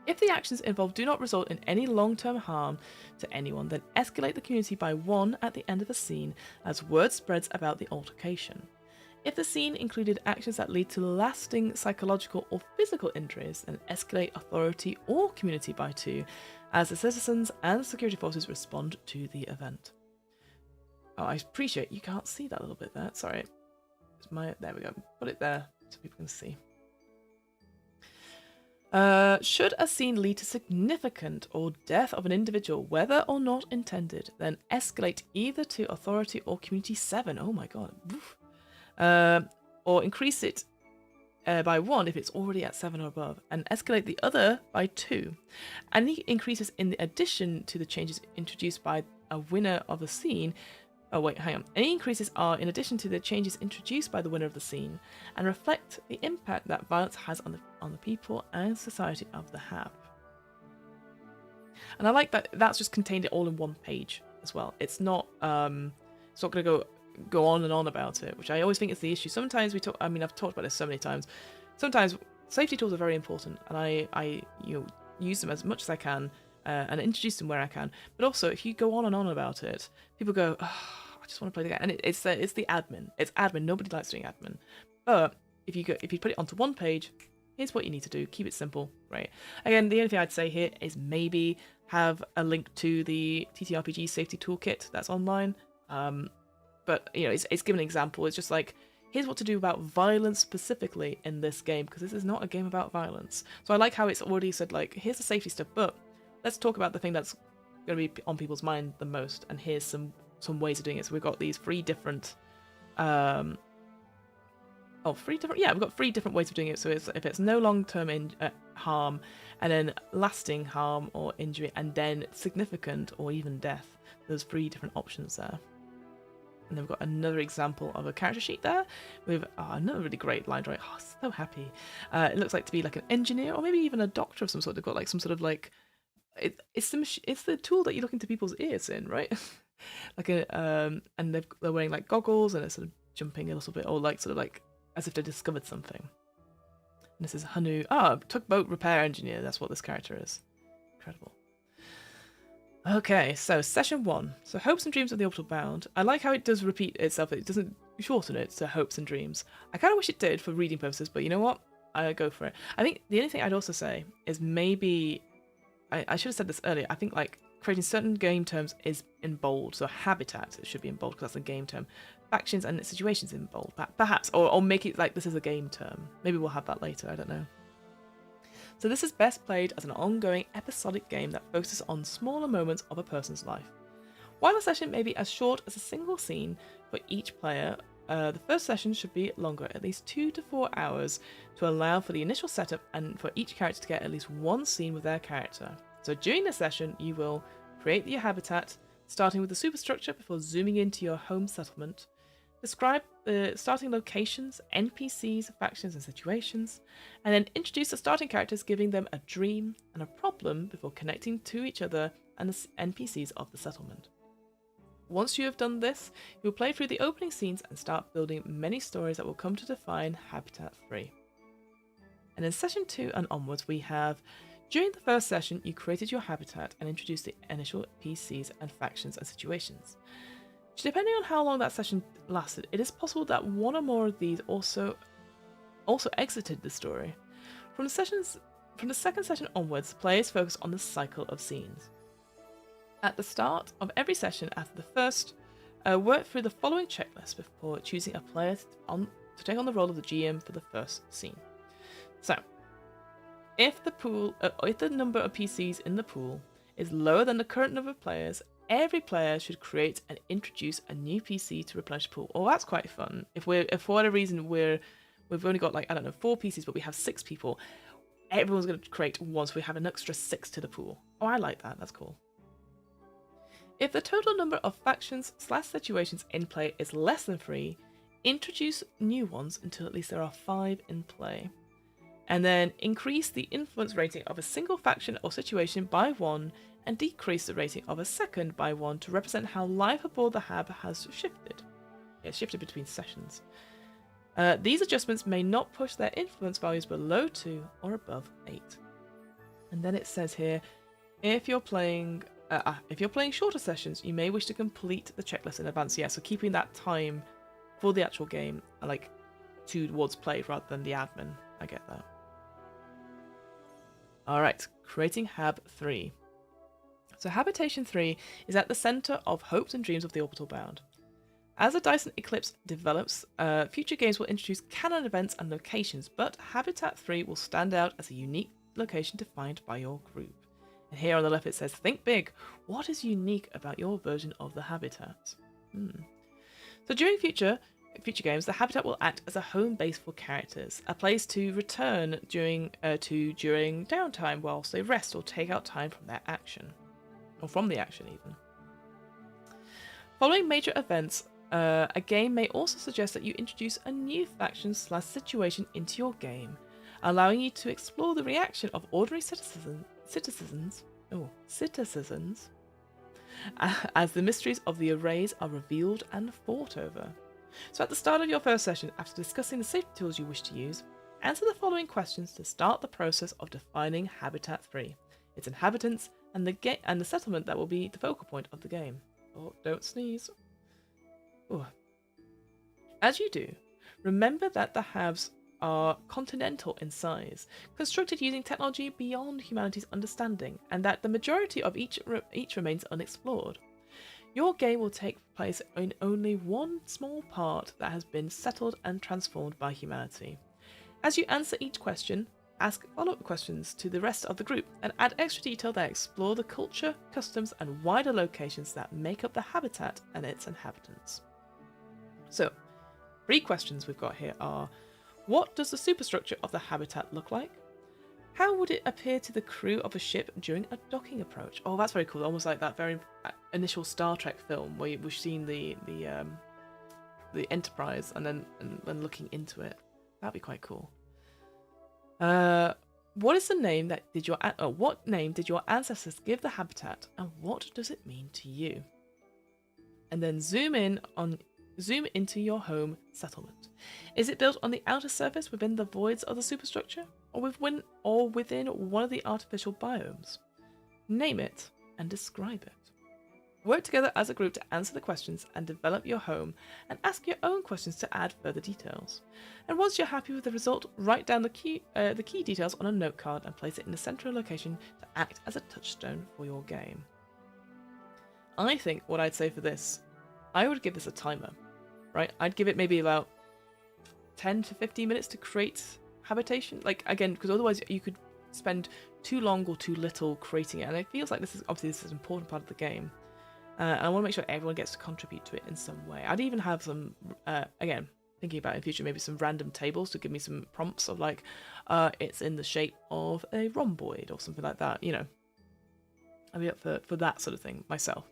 If the actions involved do not result in any long-term harm to anyone, then escalate the community by 1 at the end of a scene as word spreads about the altercation. If the scene included actions that lead to lasting psychological or physical injuries, then escalate authority or community by 2 as the citizens and security forces respond to the event. Oh, I appreciate you can't see that little bit there. Sorry. There we go. Put it there so people can see. Should a scene lead to significant or death of an individual, whether or not intended, then escalate either to authority or community 7. Oh my god. Or increase it by 1 if it's already at 7 or above, and escalate the other by 2. Any increases in addition to the changes introduced by a winner of the scene. Oh wait, hang on. Any increases are in addition to the changes introduced by the winner of the scene, and reflect the impact that violence has on the people and society of the HAP. And I like that that's just contained it all in one page as well. It's not going to go on and on about it, which I always think is the issue. Sometimes I've talked about this so many times. Sometimes safety tools are very important, and I use them as much as I can and introduce them where I can. But also, if you go on and on about it, people go, oh, I just want to play the game, and it's the admin. It's admin. Nobody likes doing admin. But if you put it onto one page, here's what you need to do. Keep it simple, right? Again, the only thing I'd say here is maybe have a link to the TTRPG safety toolkit that's online. But it's given an example. It's just like, here's what to do about violence specifically in this game, because this is not a game about violence. So I like how it's already said, like, here's the safety stuff, but let's talk about the thing that's going to be on people's mind the most, and here's some ways of doing it. So we've got these three different we've got 3 different ways of doing it. So if it's no long-term harm, and then lasting harm or injury, and then significant or even death. There's 3 different options there. And then we've got another example of a character sheet there with another really great line drawing. Oh, so happy. It looks like to be like an engineer or maybe even a doctor of some sort. They've got like some sort of like it's the tool that you look into people's ears in, right? Like and they're wearing like goggles, and they're sort of jumping a little bit, or like sort of like as if they discovered something. And this is Hanu. Tugboat repair engineer. That's what this character is. Incredible. Okay, so session 1. So hopes and dreams of the Orbital Bound. I like how it does repeat itself. It doesn't shorten it to hopes and dreams. I kind of wish it did for reading purposes, but you know what? I go for it. I think the only thing I'd also say is maybe I should have said this earlier. I think like creating certain game terms is in bold. So habitat, it should be in bold because that's a game term. Factions and situations in bold, perhaps, or make it like this is a game term. Maybe we'll have that later. I don't know. So this is best played as an ongoing episodic game that focuses on smaller moments of a person's life. While a session may be as short as a single scene for each player, the first session should be longer, at least 2 to 4 hours, to allow for the initial setup and for each character to get at least one scene with their character. So during the session, you will create your habitat, starting with the superstructure before zooming into your home settlement. Describe the starting locations, NPCs, factions, and situations, and then introduce the starting characters, giving them a dream and a problem before connecting to each other and the NPCs of the settlement. Once you have done this, you'll play through the opening scenes and start building many stories that will come to define Habitat 3. And in session 2 and onwards, we have, during the first session, you created your habitat and introduced the initial NPCs and factions and situations. Depending on how long that session lasted, it is possible that one or more of these also exited the story. From the second session onwards, players focus on the cycle of scenes. At the start of every session after the first, work through the following checklist before choosing a player to take on the role of the GM for the first scene. So, if the number of PCs in the pool is lower than the current number of players, every player should create and introduce a new PC to replenish the pool. Oh, that's quite fun. If for whatever reason we've only got 4 PCs, but we have 6 people, everyone's going to create one, so we have an extra 6 to the pool. Oh, I like that. That's cool. If the total number of factions/situations in play is less than 3, introduce new ones until at least there are 5 in play. And then increase the influence rating of a single faction or situation by 1 and decrease the rating of a second by 1 to represent how life aboard the Hab has shifted. It's shifted between sessions. These adjustments may not push their influence values below 2 or above 8. And then it says here, if you're playing shorter sessions, you may wish to complete the checklist in advance. Yeah, so keeping that time for the actual game, towards play rather than the admin. I get that. Alright, creating Hab 3. So Habitation 3 is at the centre of hopes and dreams of the Orbital Bound. As the Dyson Eclipse develops, future games will introduce canon events and locations, but Habitat 3 will stand out as a unique location defined by your group. And here on the left it says, think big. What is unique about your version of the habitat? So during future games, the habitat will act as a home base for characters, a place to return during downtime whilst they rest or take out time from their action. Or from the action even. Following major events, a game may also suggest that you introduce a new faction/situation into your game, allowing you to explore the reaction of ordinary citizens citizens, as the mysteries of the arrays are revealed and fought over. So at the start of your first session, after discussing the safety tools you wish to use, answer the following questions to start the process of defining Habitat 3, its inhabitants, and the settlement that will be the focal point of the game. Oh, don't sneeze. Ooh. As you do, remember that the Habs are continental in size, constructed using technology beyond humanity's understanding, and that the majority of each remains unexplored. Your game will take place in only one small part that has been settled and transformed by humanity. As you answer each question, ask follow-up questions to the rest of the group and add extra detail that explore the culture, customs, and wider locations that make up the habitat and its inhabitants. So, 3 questions we've got here are: what does the superstructure of the habitat look like? How would it appear to the crew of a ship during a docking approach? Oh, that's very cool. Almost like that very initial Star Trek film where we've seen the Enterprise and then looking into it. That'd be quite cool. What is the name that what name did your ancestors give the habitat, and what does it mean to you? And then zoom into your home settlement. Is it built on the outer surface within the voids of the superstructure, or within one of the artificial biomes? Name it and describe it. Work together as a group to answer the questions and develop your home, and ask your own questions to add further details. And once you're happy with the result, write down the key details on a note card and place it in a central location to act as a touchstone for your game. I think what I'd say for this, I would give this a timer. Right, I'd give it maybe about 10 to 15 minutes to create habitation. Like, again, because otherwise you could spend too long or too little creating it. And it feels like this is an important part of the game. And I want to make sure everyone gets to contribute to it in some way. I'd even have some, again, thinking about in future, maybe some random tables to give me some prompts of like, it's in the shape of a rhomboid or something like that, you know. I'd be up for that sort of thing myself.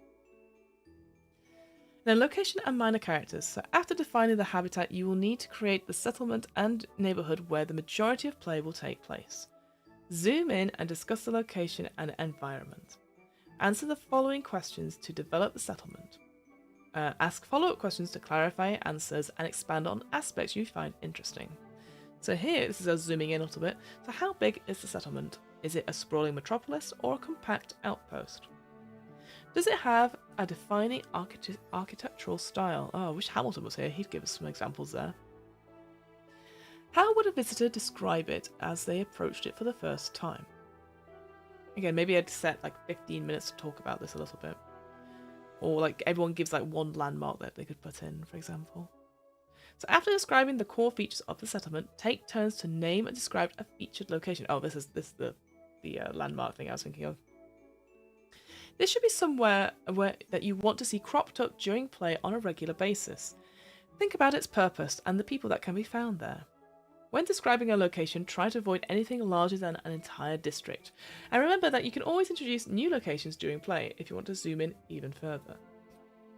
Then location and minor characters. So after defining the habitat, you will need to create the settlement and neighbourhood where the majority of play will take place. Zoom in and discuss the location and environment. Answer the following questions to develop the settlement. Ask follow-up questions to clarify answers and expand on aspects you find interesting. So here, this is us zooming in a little bit. So how big is the settlement? Is it a sprawling metropolis or a compact outpost? Does it have a defining architectural style? Oh, I wish Hamilton was here. He'd give us some examples there. How would a visitor describe it as they approached it for the first time? Again, maybe I'd set like 15 minutes to talk about this a little bit. Or like everyone gives like one landmark that they could put in, for example. So after describing the core features of the settlement, take turns to name and describe a featured location. Oh, this is the landmark thing I was thinking of. This should be somewhere that you want to see cropped up during play on a regular basis. Think about its purpose and the people that can be found there. When describing a location, try to avoid anything larger than an entire district. And remember that you can always introduce new locations during play if you want to zoom in even further.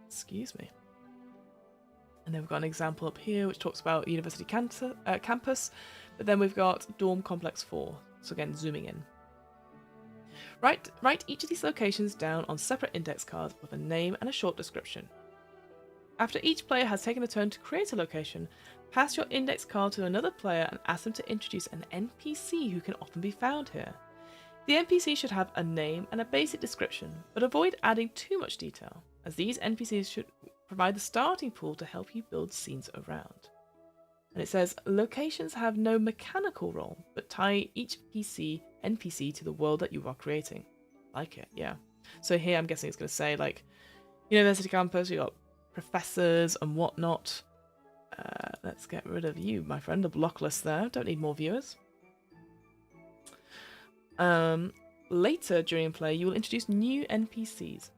Excuse me. And then we've got an example up here which talks about University campus, but then we've got Dorm Complex 4. So again, zooming in. Write each of these locations down on separate index cards with a name and a short description. After each player has taken a turn to create a location, pass your index card to another player and ask them to introduce an NPC who can often be found here. The NPC should have a name and a basic description, but avoid adding too much detail, as these NPCs should provide the starting pool to help you build scenes around. And it says, locations have no mechanical role, but tie each NPC to the world that you are creating. Like it, yeah. So here I'm guessing it's going to say like University campus, you got professors and whatnot. Let's get rid of you, my friend, the block list there. Don't need more viewers. Later during play, you will introduce new NPCs.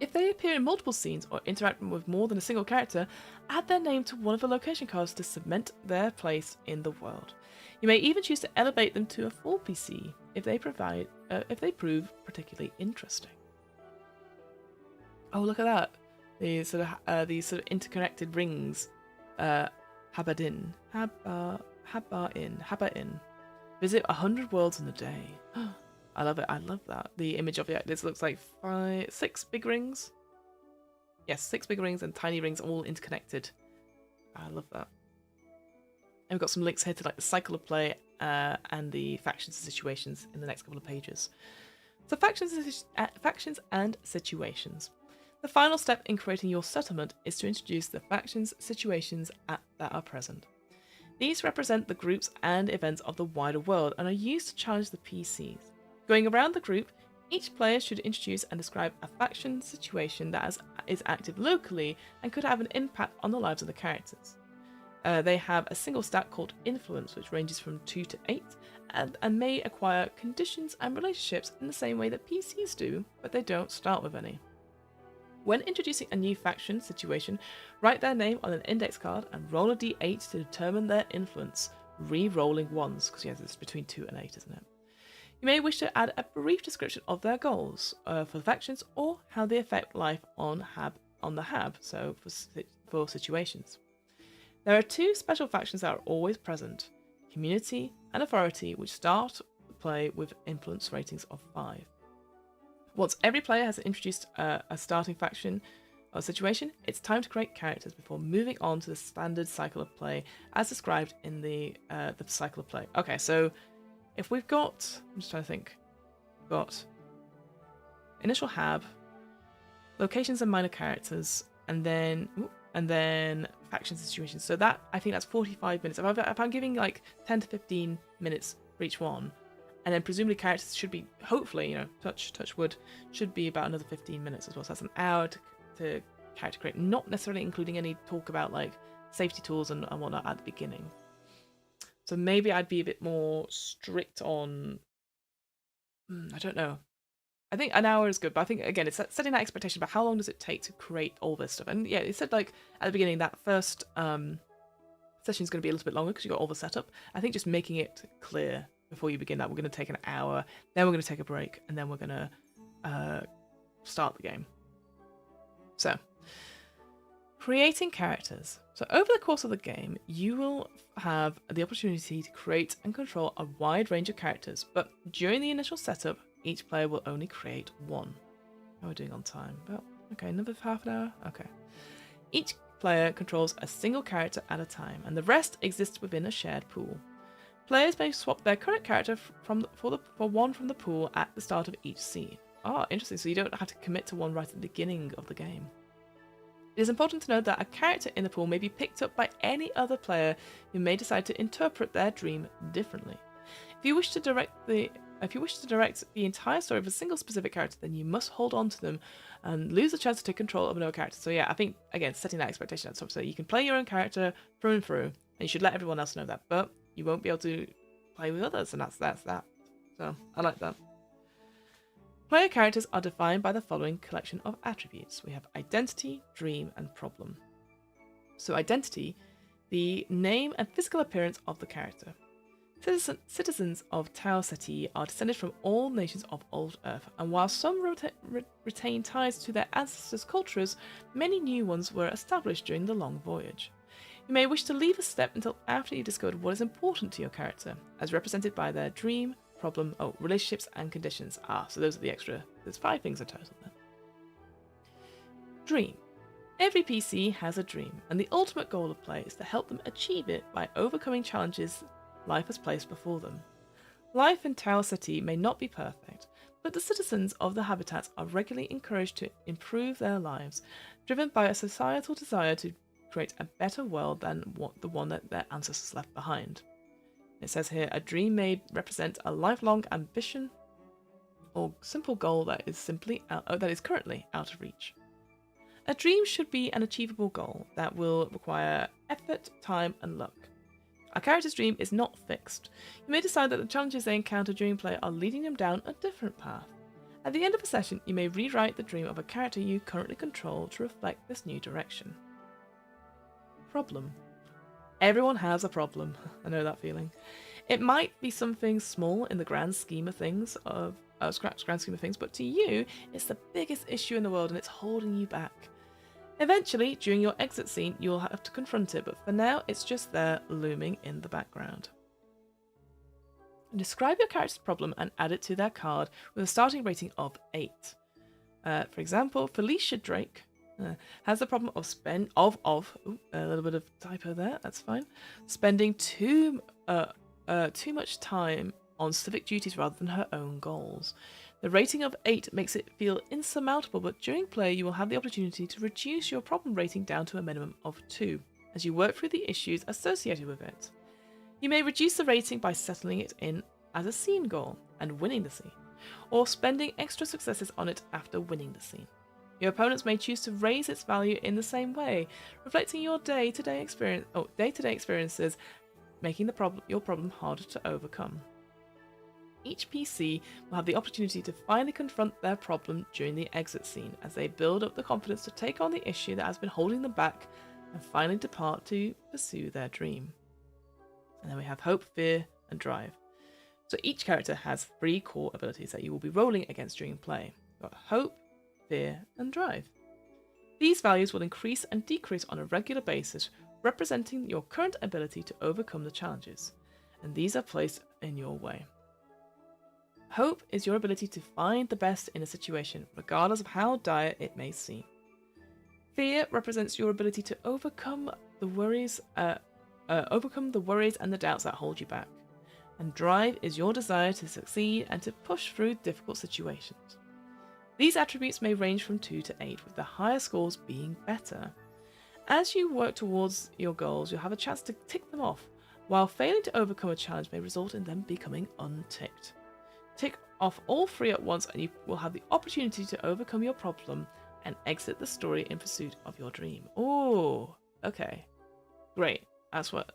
If they appear in multiple scenes or interact with more than a single character, add their name to one of the location cards to cement their place in the world. You may even choose to elevate them to a full PC if they prove particularly interesting. Oh, look at that! These sort of interconnected rings. Habba Inn. Visit 100 worlds in a day. I love it. I love that. The image of it. This looks like 6 big rings. Yes, 6 big rings and tiny rings all interconnected. I love that. And we've got some links here to like the cycle of play and the factions and situations in the next couple of pages. So factions and situations. The final step in creating your settlement is to introduce the factions situations that are present. These represent the groups and events of the wider world and are used to challenge the PCs. Going around the group, each player should introduce and describe a faction situation that is active locally and could have an impact on the lives of the characters. They have a single stat called Influence, which ranges from 2 to 8, and may acquire conditions and relationships in the same way that PCs do, but they don't start with any. When introducing a new faction situation, write their name on an index card and roll a d8 to determine their influence, re-rolling ones, because yes, it's between 2 and 8, isn't it? You may wish to add a brief description of their goals for the factions or how they affect life on the HAB, so for situations. There are 2 special factions that are always present, Community and Authority, which start the play with influence ratings of 5. Once every player has introduced a starting faction or situation, it's time to create characters before moving on to the standard cycle of play as described in the cycle of play. Okay, so if we've got, I'm just trying to think, we've got initial HAB, locations and minor characters, and then faction situations. So that, I think that's 45 minutes. If I'm giving like 10 to 15 minutes for each one, and then presumably characters should be, hopefully, you know, touch wood, should be about another 15 minutes as well. So that's an hour to character create, not necessarily including any talk about like safety tools and whatnot at the beginning. So maybe I'd be a bit more strict on, I don't know. I think an hour is good, but I think, again, it's setting that expectation about how long does it take to create all this stuff. And yeah, it said like at the beginning that first session is going to be a little bit longer because you've got all the setup. I think just making it clear before you begin that we're going to take an hour, then we're going to take a break, and then we're going to start the game. So, creating characters. So over the course of the game, you will have the opportunity to create and control a wide range of characters, but during the initial setup, each player will only create 1. How are we doing on time? Well, okay, another half an hour? Okay. Each player controls a single character at a time, and the rest exists within a shared pool. Players may swap their current character for one from the pool at the start of each scene. Oh, interesting. So you don't have to commit to one right at the beginning of the game. It is important to note that a character in the pool may be picked up by any other player who may decide to interpret their dream differently. If you wish to direct the entire story of a single specific character, then you must hold on to them and lose the chance to take control of another character. So yeah, I think, again, setting that expectation at the top. So you can play your own character through and through, and you should let everyone else know that. But you won't be able to play with others, and that's that. So I like that. Player characters are defined by the following collection of attributes. We have identity, dream, and problem. So identity, the name and physical appearance of the character. Citizens of Tau Ceti are descended from all nations of Old Earth, and while some retain ties to their ancestors' cultures, many new ones were established during the long voyage. You may wish to leave a step until after you discovered what is important to your character, as represented by their dream, problem, relationships, and conditions. So those are the extra. There's 5 things in total then. Dream. Every PC has a dream, and the ultimate goal of play is to help them achieve it by overcoming challenges life has placed before them. Life in Tau Ceti may not be perfect, but the citizens of the habitats are regularly encouraged to improve their lives, driven by a societal desire to create a better world than the one that their ancestors left behind. It says here, a dream may represent a lifelong ambition or simple goal that is currently out of reach. A dream should be an achievable goal that will require effort, time, and luck. A character's dream is not fixed. You may decide that the challenges they encounter during play are leading them down a different path. At the end of a session, you may rewrite the dream of a character you currently control to reflect this new direction. Problem. Everyone has a problem. I know that feeling. It might be something small in the grand scheme of things, but to you, it's the biggest issue in the world and it's holding you back. Eventually, during your exit scene, you'll have to confront it, but for now, it's just there, looming in the background. Describe your character's problem and add it to their card with a starting rating of 8. For example, Felicia Drake has the problem of a little bit of typo there, that's fine, spending too much time on civic duties rather than her own goals. The rating of 8 makes it feel insurmountable, but during play you will have the opportunity to reduce your problem rating down to a minimum of 2 as you work through the issues associated with it. You may reduce the rating by settling it in as a scene goal and winning the scene, or spending extra successes on it after winning the scene. Your opponents may choose to raise its value in the same way, reflecting your day-to-day experiences, making your problem harder to overcome. Each PC will have the opportunity to finally confront their problem during the exit scene as they build up the confidence to take on the issue that has been holding them back and finally depart to pursue their dream. And then we have Hope, Fear, and Drive. So each character has 3 core abilities that you will be rolling against during play. You've got Hope, Fear, and Drive. These values will increase and decrease on a regular basis, representing your current ability to overcome the challenges, and these are placed in your way. Hope is your ability to find the best in a situation, regardless of how dire it may seem. Fear represents your ability to overcome the worries and the doubts that hold you back. And Drive is your desire to succeed and to push through difficult situations. These attributes may range from 2 to 8, with the higher scores being better. As you work towards your goals, you'll have a chance to tick them off, while failing to overcome a challenge may result in them becoming unticked. Tick off all 3 at once and you will have the opportunity to overcome your problem and exit the story in pursuit of your dream. Oh, okay. Great. That's what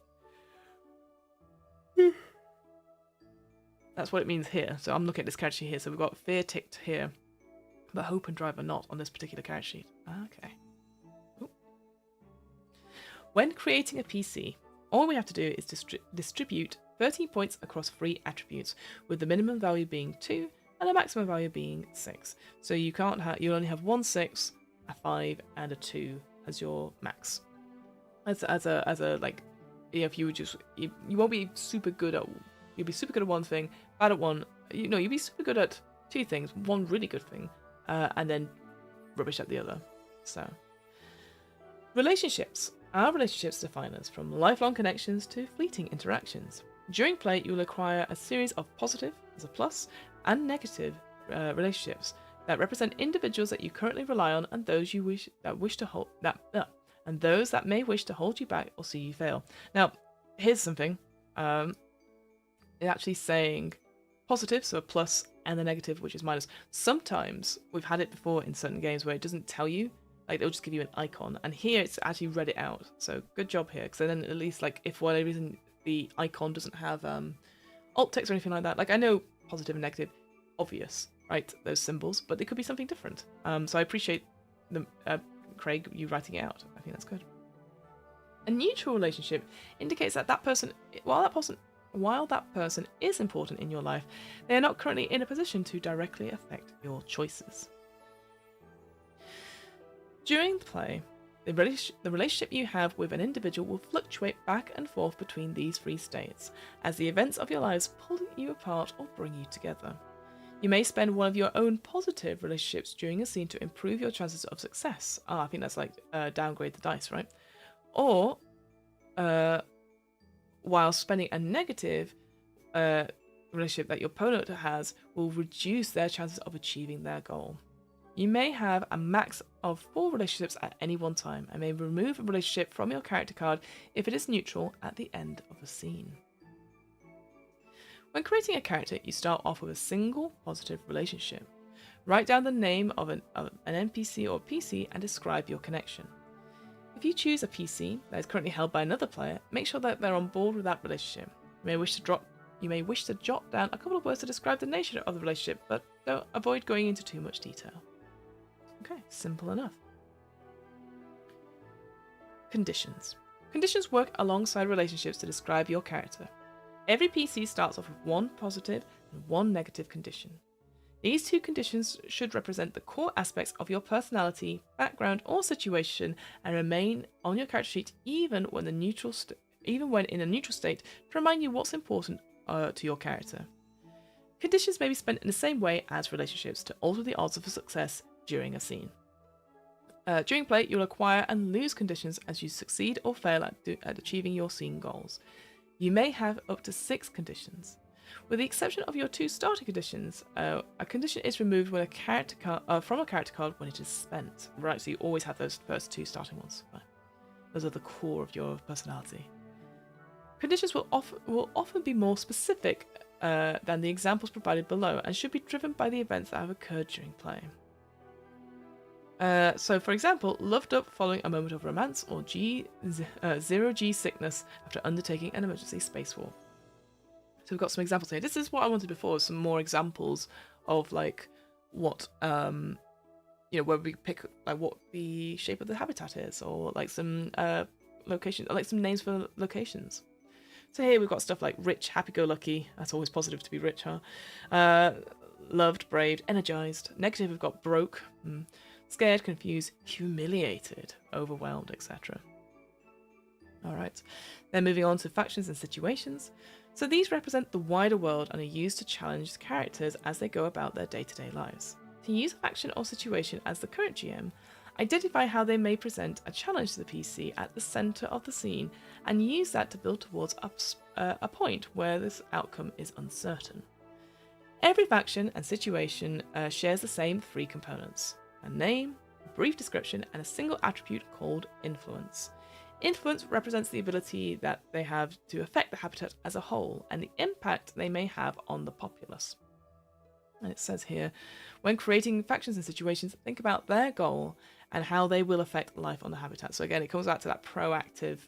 it means here. So I'm looking at this character sheet here. So we've got Fear ticked here, but Hope and Drive are not on this particular character sheet. Okay. Ooh. When creating a PC, all we have to do is distribute 13 points across 3 attributes, with the minimum value being 2 and the maximum value being 6. So you only have 1 6, a 5, and a 2 as your max. As a like, if you won't be super good at. You'll be super good at one thing, bad at one. You'll be super good at 2 things, one really good thing, and then rubbish at the other. So, relationships. Our relationships define us, from lifelong connections to fleeting interactions. During play, you will acquire a series of positive, as a plus, and negative relationships that represent individuals that you currently rely on and those and those that may wish to hold you back or see you fail. Now, here's something. It's actually saying positive, so a plus, and the negative, which is minus. Sometimes we've had it before in certain games where it doesn't tell you, like it'll just give you an icon, and here it's actually read it out. So good job here, because then at least, like, if for whatever reason the icon doesn't have alt text or anything like that, like I know positive and negative, obvious, right? Those symbols, but they could be something different. So I appreciate Craig, you writing it out. I think that's good. A neutral relationship indicates that while that person is important in your life, they are not currently in a position to directly affect your choices. During the play, the relationship you have with an individual will fluctuate back and forth between these 3 states, as the events of your lives pull you apart or bring you together. You may spend one of your own positive relationships during a scene to improve your chances of success. I think that's like downgrade the dice, right? Or while spending a negative relationship that your opponent has will reduce their chances of achieving their goal. You may have a max of 4 relationships at any one time, and may remove a relationship from your character card if it is neutral at the end of a scene. When creating a character, you start off with a single positive relationship. Write down the name of an NPC or PC and describe your connection. If you choose a PC that is currently held by another player, make sure that they're on board with that relationship. You may wish to jot down a couple of words to describe the nature of the relationship, but don't avoid going into too much detail. Okay, simple enough. Conditions. Conditions work alongside relationships to describe your character. Every PC starts off with 1 positive and 1 negative condition. These 2 conditions should represent the core aspects of your personality, background, or situation, and remain on your character sheet even when in a neutral state to remind you what's important to your character. Conditions may be spent in the same way as relationships to alter the odds of success during a scene. During play, you'll acquire and lose conditions as you succeed or fail at achieving your scene goals. You may have up to 6 conditions. With the exception of your 2 starter conditions, a condition is removed when from a character card when it is spent. Right, so you always have those first 2 starting ones. Right. Those are the core of your personality. Conditions will often be more specific than the examples provided below and should be driven by the events that have occurred during play. So, for example, loved up following a moment of romance, or zero-G sickness after undertaking an emergency spacewalk. So we've got some examples here. This is what I wanted before, some more examples of like what where we pick like what the shape of the habitat is, or like some location, or like some names for locations. So here we've got stuff like rich, happy-go-lucky. That's always positive to be rich, huh? Loved, braved, energized. Negative, we've got broke, scared, confused, humiliated, overwhelmed, etc. Alright, then moving on to factions and situations. So these represent the wider world and are used to challenge characters as they go about their day-to-day lives. To use a faction or situation as the current GM, identify how they may present a challenge to the PC at the centre of the scene and use that to build towards a point where this outcome is uncertain. Every faction and situation shares the same 3 components: a name, a brief description, and a single attribute called influence. Influence represents the ability that they have to affect the habitat as a whole and the impact they may have on the populace. And it says here, when creating factions and situations, think about their goal and how they will affect life on the habitat. So again, it comes back to that proactive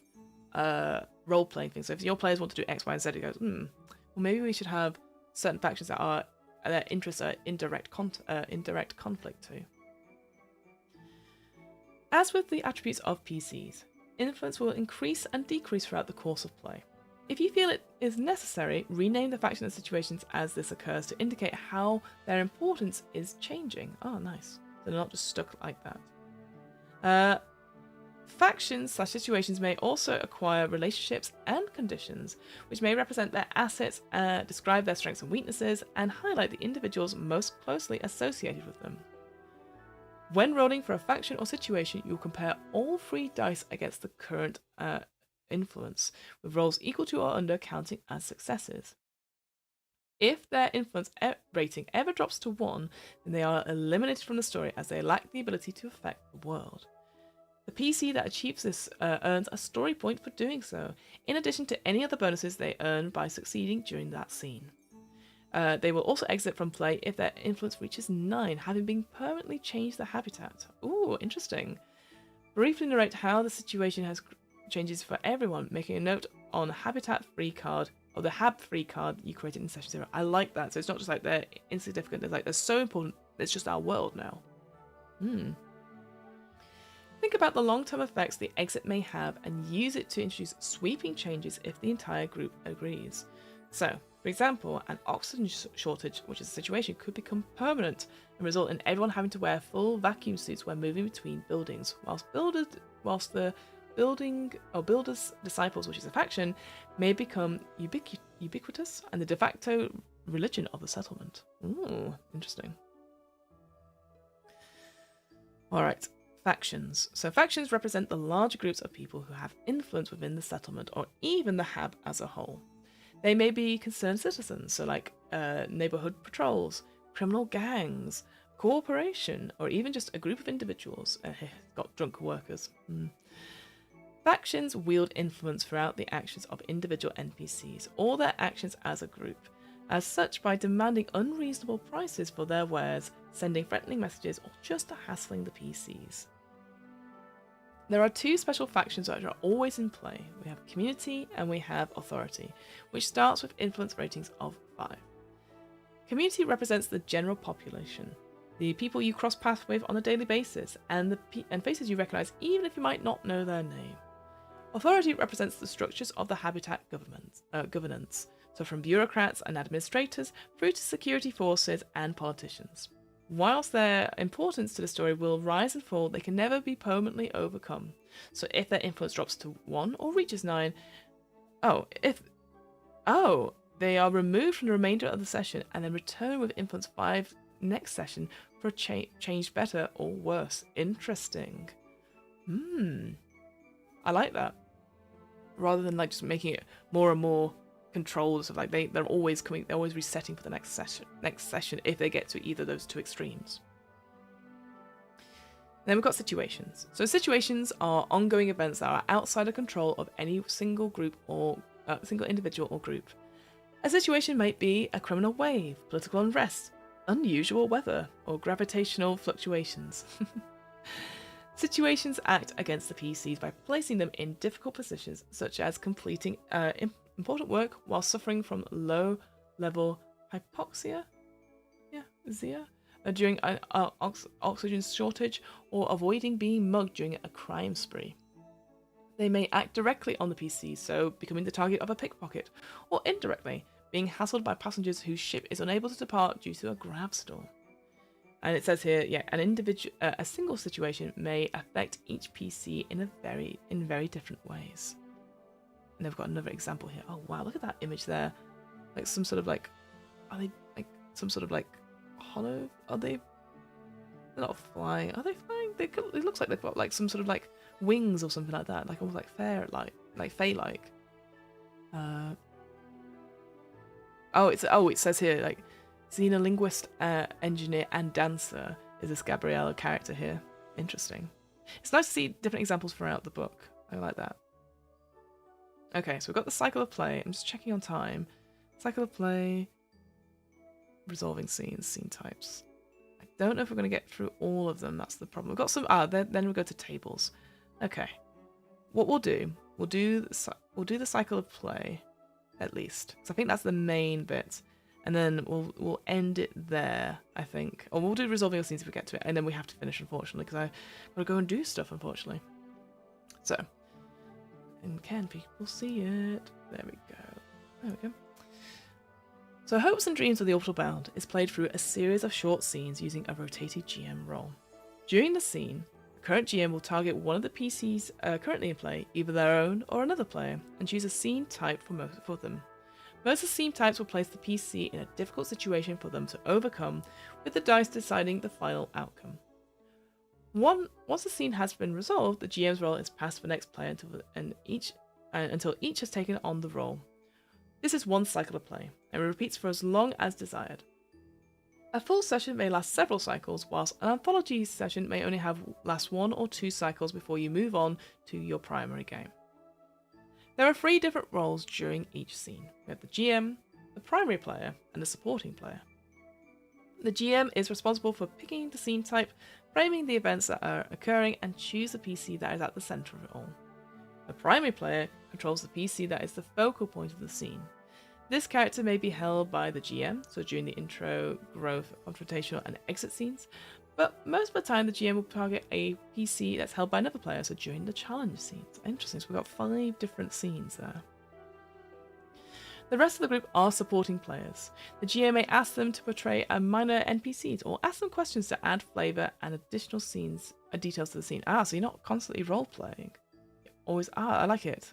role-playing thing. So if your players want to do X, Y, and Z, it goes, well, maybe we should have certain factions that are their interests are indirect conflict to. As with the attributes of PCs, influence will increase and decrease throughout the course of play. If you feel it is necessary, rename the faction and situations as this occurs to indicate how their importance is changing. Oh, nice. So they're not just stuck like that. Factions/situations may also acquire relationships and conditions, which may represent their assets, describe their strengths and weaknesses, and highlight the individuals most closely associated with them. When rolling for a faction or situation, you'll compare all 3 dice against the current influence, with rolls equal to or under counting as successes. If their influence rating ever drops to 1, then they are eliminated from the story as they lack the ability to affect the world. The PC that achieves this earns a story point for doing so, in addition to any other bonuses they earn by succeeding during that scene. They will also exit from play if their influence reaches 9, having been permanently changed the habitat. Ooh, interesting. Briefly narrate how the situation has changes for everyone, making a note on the habitat-free card, or the hab-free card you created in session 0. I like that. So it's not just like they're insignificant, they're so important, it's just our world now. Think about the long-term effects the exit may have and use it to introduce sweeping changes if the entire group agrees. So, for example, an oxygen shortage, which is a situation, could become permanent and result in everyone having to wear full vacuum suits when moving between buildings, whilst the builder's disciples, which is a faction, may become ubiquitous and the de facto religion of the settlement. Ooh, interesting. Alright, factions. So factions represent the larger groups of people who have influence within the settlement, or even the hab as a whole. They may be concerned citizens, so like neighborhood patrols, criminal gangs, cooperation, or even just a group of individuals. Got drunk workers. Factions wield influence throughout the actions of individual NPCs, or their actions as a group. As such, by demanding unreasonable prices for their wares, sending threatening messages, or just hassling the PCs. There are 2 special factions which are always in play. We have Community and we have Authority, which starts with influence ratings of 5. Community represents the general population, the people you cross paths with on a daily basis, and faces you recognise even if you might not know their name. Authority represents the structures of the habitat governance, so from bureaucrats and administrators through to security forces and politicians. Whilst their importance to the story will rise and fall, they can never be permanently overcome. So if their influence drops to 1 or reaches 9, They are removed from the remainder of the session and then return with influence 5 next session for a changed better or worse. Interesting. I like that. Rather than like just making it more and more controlled, so like they're always resetting for the next session if they get to either of those two extremes. Then we've got situations. So situations are ongoing events that are outside of control of any single group or single individual or group. A situation might be a criminal wave, political unrest, unusual weather, or gravitational fluctuations. Situations act against the PCs by placing them in difficult positions, such as completing important work while suffering from low-level hypoxia, during an oxygen shortage, or avoiding being mugged during a crime spree. They may act directly on the PCs, so becoming the target of a pickpocket, or indirectly, being hassled by passengers whose ship is unable to depart due to a grav storm. And it says here, a single situation may affect each PC in very different ways. And they've got another example here. Oh wow, look at that image there. Like some sort of like, are they like some sort of like hollow? Are they? They're not flying. Are they flying? It looks like they've got like some sort of like wings or something like that. Like almost like fey-like. It says here like xenolinguist, engineer, and dancer is this Gabrielle character here. Interesting. It's nice to see different examples throughout the book. I like that. Okay, so we've got the cycle of play. I'm just checking on time. Cycle of play, resolving scenes, scene types. I don't know if we're going to get through all of them. That's the problem. We've got some. Then we go to tables. Okay. What we'll do the cycle of play, at least. So I think that's the main bit. And then we'll end it there, I think. Or we'll do resolving scenes if we get to it. And then we have to finish, unfortunately, because I've got to go and do stuff, unfortunately. So, and can people see it? There we go. So Hopes and Dreams of the Orbital Bound is played through a series of short scenes using a rotating GM role. During the scene, the current GM will target one of the PCs currently in play, either their own or another player, and choose a scene type for them. Most of the scene types will place the PC in a difficult situation for them to overcome, with the dice deciding the final outcome. Once the scene has been resolved, the GM's role is passed to the next player until each has taken on the role. This is one cycle of play, and it repeats for as long as desired. A full session may last several cycles, whilst an anthology session may only last 1 or 2 cycles before you move on to your primary game. There are 3 different roles during each scene. We have the GM, the primary player, and the supporting player. The GM is responsible for picking the scene type, framing the events that are occurring, and choose the PC that is at the centre of it all. The primary player controls the PC that is the focal point of the scene. This character may be held by the GM, so during the intro, growth, confrontational, and exit scenes, but most of the time the GM will target a PC that's held by another player, so during the challenge scenes. Interesting, so we've got 5 different scenes there. The rest of the group are supporting players. The GM may ask them to portray a minor NPCs or ask them questions to add flavour and additional details to the scene. So you're not constantly role-playing. I like it.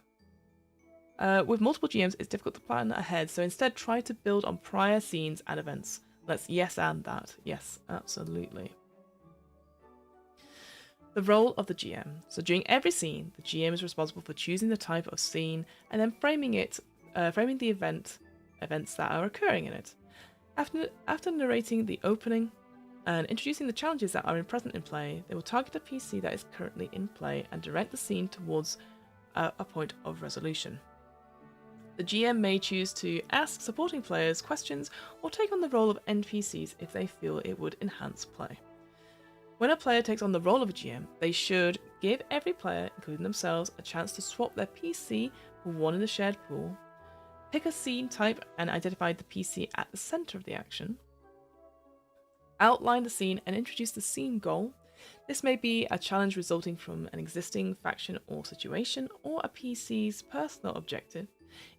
With multiple GMs, it's difficult to plan ahead, so instead try to build on prior scenes and events. Let's yes and that. Yes, absolutely. The role of the GM. So during every scene, the GM is responsible for choosing the type of scene and then framing the events that are occurring in it. After narrating the opening and introducing the challenges that are present in play, they will target a PC that is currently in play and direct the scene towards a point of resolution. The GM may choose to ask supporting players questions or take on the role of NPCs if they feel it would enhance play. When a player takes on the role of a GM, they should give every player, including themselves, a chance to swap their PC for one in the shared pool, pick a scene type and identify the PC at the centre of the action, outline the scene and introduce the scene goal. This may be a challenge resulting from an existing faction or situation, or a PC's personal objective.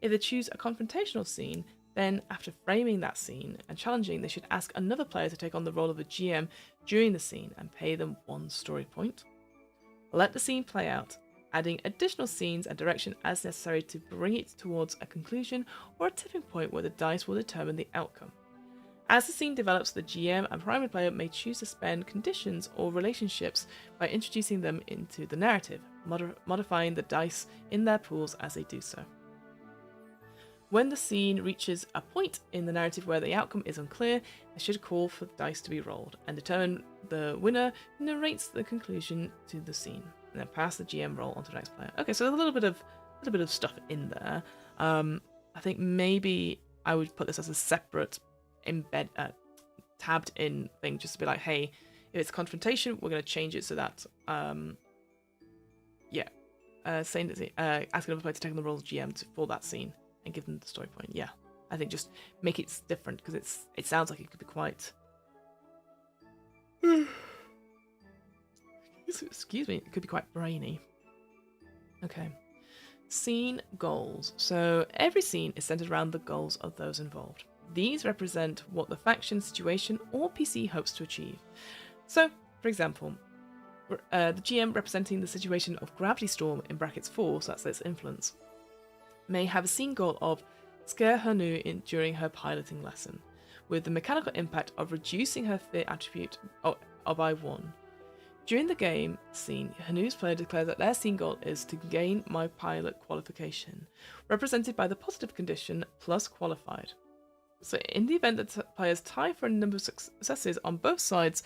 If they choose a confrontational scene, then after framing that scene and challenging, they should ask another player to take on the role of a GM during the scene and pay them 1 story point. Let the scene play out. adding additional scenes and direction as necessary to bring it towards a conclusion or a tipping point where the dice will determine the outcome. As the scene develops, the GM and primary player may choose to spend conditions or relationships by introducing them into the narrative, modifying the dice in their pools as they do so. When the scene reaches a point in the narrative where the outcome is unclear, they should call for the dice to be rolled and determine the winner who narrates the conclusion to the scene, and then pass the GM roll on to the next player. Okay, so there's a little bit of stuff in there. I think maybe I would put this as a separate tabbed in thing, just to be like, hey, if it's a confrontation, we're going to change it so that saying that asking another player to take on the role of GM for that scene and give them the story point. Yeah, I think just make it different, because it sounds like it could be quite excuse me, it could be quite brainy. Okay, scene goals. So every scene is centered around the goals of those involved. These represent what the faction, situation, or PC hopes to achieve. So, for example, the GM representing the situation of Gravity Storm in brackets 4, so that's its influence, may have a scene goal of scare Hanu during her piloting lesson, with the mechanical impact of reducing her fear attribute by 1. During the game scene, Hanu's player declares that their scene goal is to gain my pilot qualification, represented by the positive condition plus qualified. So in the event that players tie for a number of successes on both sides,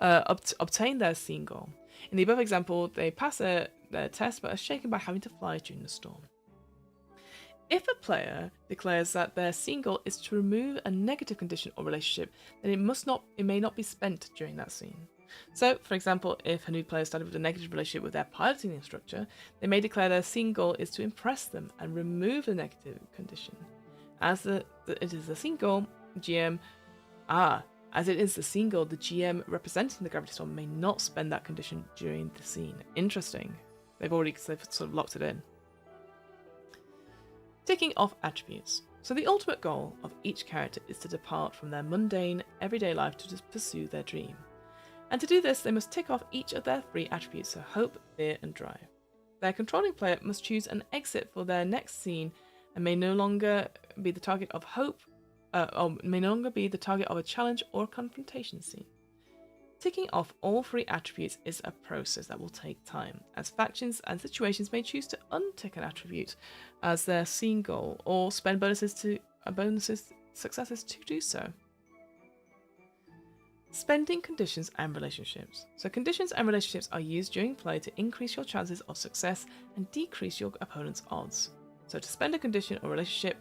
obtain their scene goal. In the above example, they pass their test but are shaken by having to fly during the storm. If a player declares that their scene goal is to remove a negative condition or relationship, then it may not be spent during that scene. So, for example, if Hanu players started with a negative relationship with their piloting instructor, they may declare their scene goal is to impress them and remove the negative condition. As it is the scene goal, the GM representing the Gravity Storm may not spend that condition during the scene. Interesting. They've sort of locked it in. Ticking off attributes. So the ultimate goal of each character is to depart from their mundane, everyday life to just pursue their dream. And to do this, they must tick off each of their 3 attributes, so hope, fear, and drive. Their controlling player must choose an exit for their next scene and may no longer be the target of a challenge or a confrontation scene. Ticking off all 3 attributes is a process that will take time, as factions and situations may choose to untick an attribute as their scene goal or spend successes to do so. Spending conditions and relationships. So conditions and relationships are used during play to increase your chances of success and decrease your opponent's odds. So to spend a condition or relationship,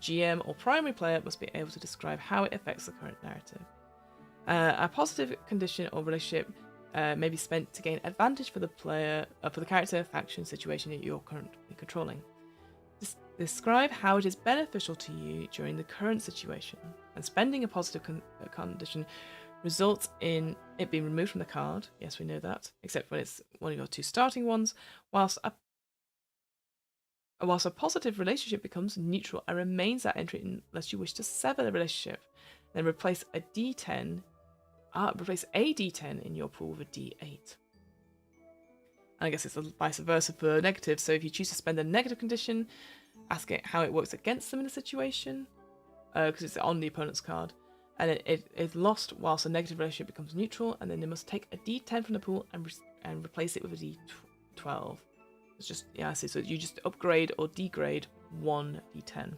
GM or primary player must be able to describe how it affects the current narrative. A positive condition or relationship may be spent to gain advantage for the character, faction, situation that you're currently controlling. Describe how it is beneficial to you during the current situation, and spending a positive condition results in it being removed from the card. Yes, we know that, except when it's one of your 2 starting ones, whilst a positive relationship becomes neutral and remains that entry unless you wish to sever the relationship. Then replace a D10 in your pool with a D8. And I guess it's vice versa for negative. So if you choose to spend a negative condition, ask it how it works against them in a situation, because it's on the opponent's card. And it is lost whilst a negative relationship becomes neutral, and then they must take a D10 from the pool and replace it with a D12. It's just, I see. So you just upgrade or degrade 1 D10.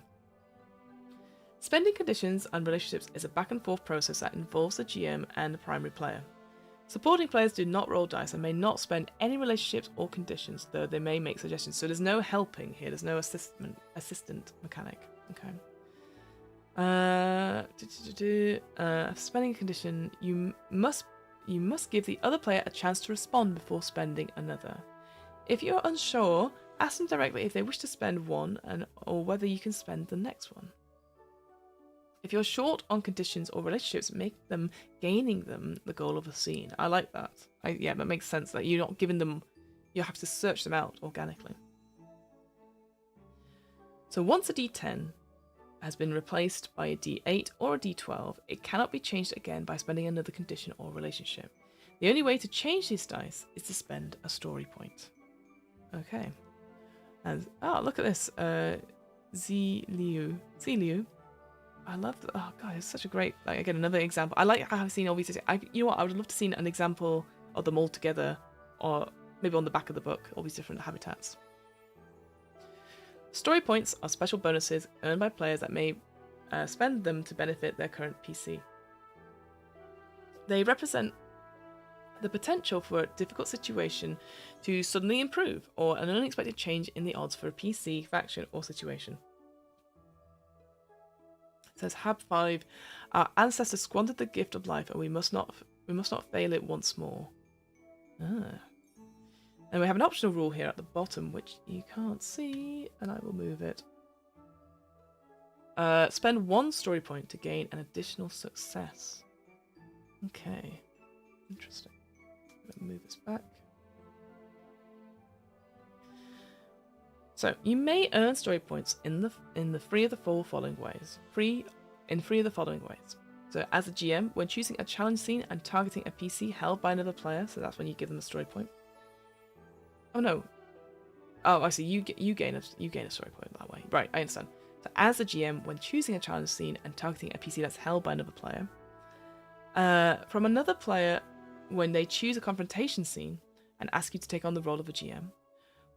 Spending conditions and relationships is a back and forth process that involves the GM and the primary player. Supporting players do not roll dice and may not spend any relationships or conditions, though they may make suggestions. So there's no helping here. There's no assistant mechanic. Okay. Spending a condition, you must give the other player a chance to respond before spending another. If you're unsure, ask them directly if they wish to spend one or whether you can spend the next one. If you're short on conditions or relationships, make them gaining them the goal of a scene. I like that. That makes sense. That you're not giving them, you have to search them out organically. So once a D10 has been replaced by a D8 or a D12, it cannot be changed again by spending another condition or relationship. The only way to change these dice is to spend a story point. Okay. And look at this. Ziliu. I love that. Oh god, it's such a great, like, again, another example. I like how I've seen all these. You know what? I would love to see an example of them all together, or maybe on the back of the book, all these different habitats. Story points are special bonuses earned by players that may spend them to benefit their current PC. They represent the potential for a difficult situation to suddenly improve, or an unexpected change in the odds for a PC, faction, or situation. It says Hab 5, our ancestors squandered the gift of life, and we must not fail it once more. And we have an optional rule here at the bottom, which you can't see, and I will move it. Spend 1 story point to gain an additional success. Okay, interesting. Let me move this back. So you may earn story points in three of the following ways. So as a GM, when choosing a challenge scene and targeting a PC held by another player, so that's when you give them a story point. Oh no. Oh, I see. You gain a story point that way. Right, I understand. So as a GM, when choosing a challenge scene and targeting a PC that's held by another player, from another player, when they choose a confrontation scene and ask you to take on the role of a GM,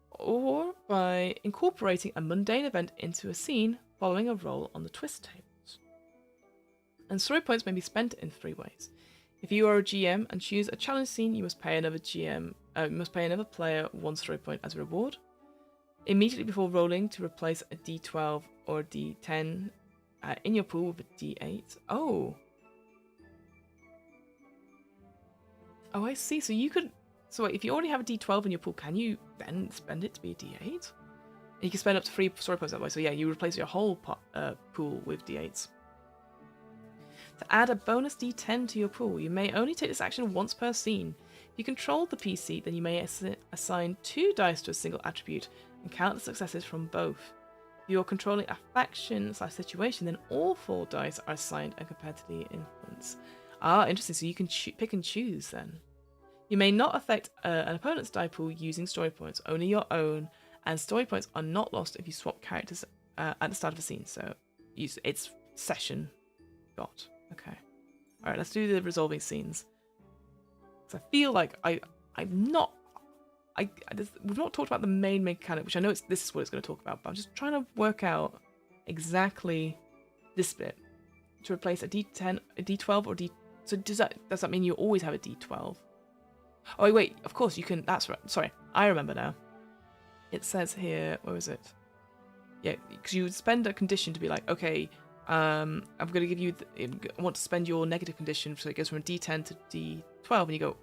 or by incorporating a mundane event into a scene following a roll on the twist tables. And story points may be spent in 3 ways. If you are a GM and choose a challenge scene, you must pay another player 1 story point as a reward. Immediately before rolling to replace a D12 or a D10 in your pool with a D8. Oh, I see. So you could. So if you already have a D12 in your pool, can you then spend it to be a D8? And you can spend up to 3 story points that way. So yeah, you replace your whole pool with D8s. To add a bonus D10 to your pool, you may only take this action once per scene. If you control the PC, then you may assign 2 dice to a single attribute and count the successes from both. If you're controlling a faction/situation, then all 4 dice are assigned and compared to the influence. Interesting. So you can pick and choose then. You may not affect an opponent's die pool using story points, only your own, and story points are not lost if you swap characters at the start of a scene. So it's session got. Okay. All right, let's do the resolving scenes. So I feel like we've not talked about the main mechanic, which I know this is what it's going to talk about, but I'm just trying to work out exactly this bit. To replace a D10, a D12, or so does that mean you always have a D12? Oh wait, of course you can. That's right. Sorry, I remember now. It says here, where is it? Yeah, because you would spend a condition to be like, okay, I'm going to give you. I want to spend your negative condition, so it goes from a D10 to D12, and you go,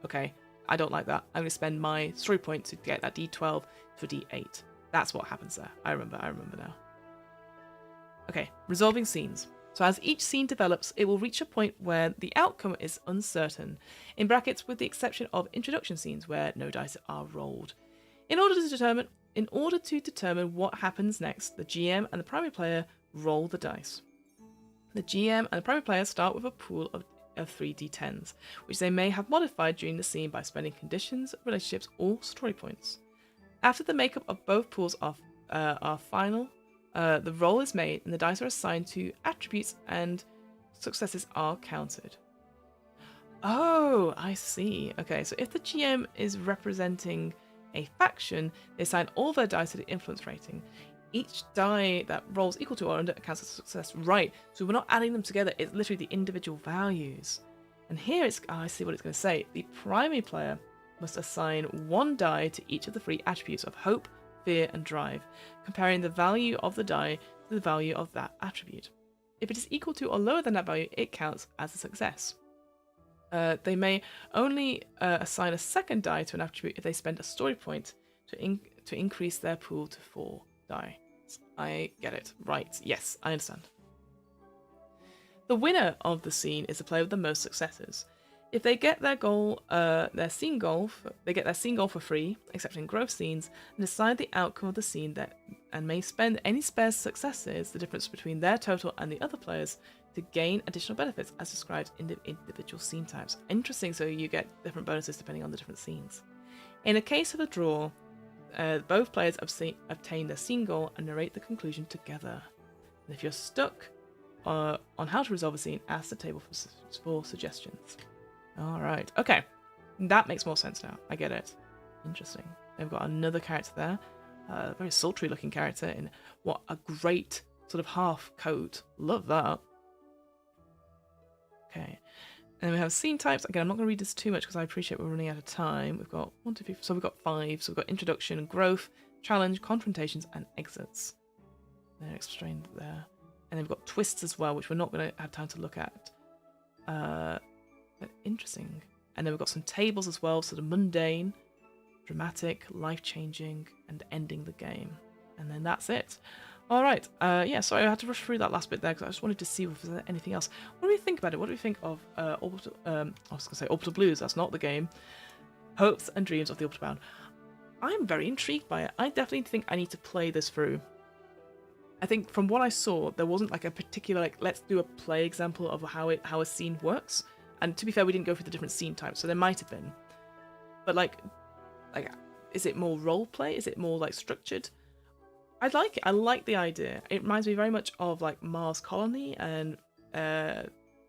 okay, I don't like that. I'm going to spend my story point to get that D12 to a D8. That's what happens there. I remember now. Okay, resolving scenes. So as each scene develops, it will reach a point where the outcome is uncertain, in brackets with the exception of introduction scenes where no dice are rolled. In order to determine what happens next, the GM and the primary player roll the dice. The GM and the primary player start with a pool of 3 D10s, which they may have modified during the scene by spending conditions, relationships, or story points. After the makeup of both pools are final, the roll is made and the dice are assigned to attributes and successes are counted. Oh, I see. Okay, so if the GM is representing a faction, they assign all their dice to the influence rating. Each die that rolls equal to or under counts as success. Right, so we're not adding them together, it's literally the individual values. And here I see what it's going to say. The primary player must assign 1 die to each of the 3 attributes of hope, fear, and drive, comparing the value of the die to the value of that attribute. If it is equal to or lower than that value, it counts as a success. They may only assign a second die to an attribute if they spend a story point to increase their pool to 4 die. I get it. Right. Yes, I understand. The winner of the scene is the player with the most successes. If they get their scene goal for free, except in growth scenes, and decide the outcome of the scene and may spend any spare successes, the difference between their total and the other players, to gain additional benefits as described in the individual scene types. Interesting, so you get different bonuses depending on the different scenes. In a case of a draw, both players obtain their scene goal and narrate the conclusion together. And if you're stuck on how to resolve a scene, ask the table for suggestions. All right. Okay. That makes more sense now. I get it. Interesting. They've got another character there. A very sultry looking character in what a great sort of half coat. Love that. Okay. And we have scene types. Again, I'm not going to read this too much because I appreciate we're running out of time. We've got 1, 2, 3, so we've got 5. So we've got introduction, growth, challenge, confrontations, and exits. They're explained there. And then we've got twists as well, which we're not going to have time to look at. But interesting. And then we've got some tables as well, sort of mundane, dramatic, life-changing, and ending the game. And then that's it. All right. Yeah, sorry, I had to rush through that last bit there because I just wanted to see if there's anything else. What do we think about it? What do we think of Orbital? I was going to say Orbital Blues. That's not the game. Hopes and Dreams of the Orbital Bound. I'm very intrigued by it. I definitely think I need to play this through. I think from what I saw, there wasn't like a particular like let's do a play example of how a scene works. And to be fair, we didn't go through the different scene types, so there might have been. But like, is it more role play? Is it more like structured? I like it. I like the idea. It reminds me very much of like Mars Colony and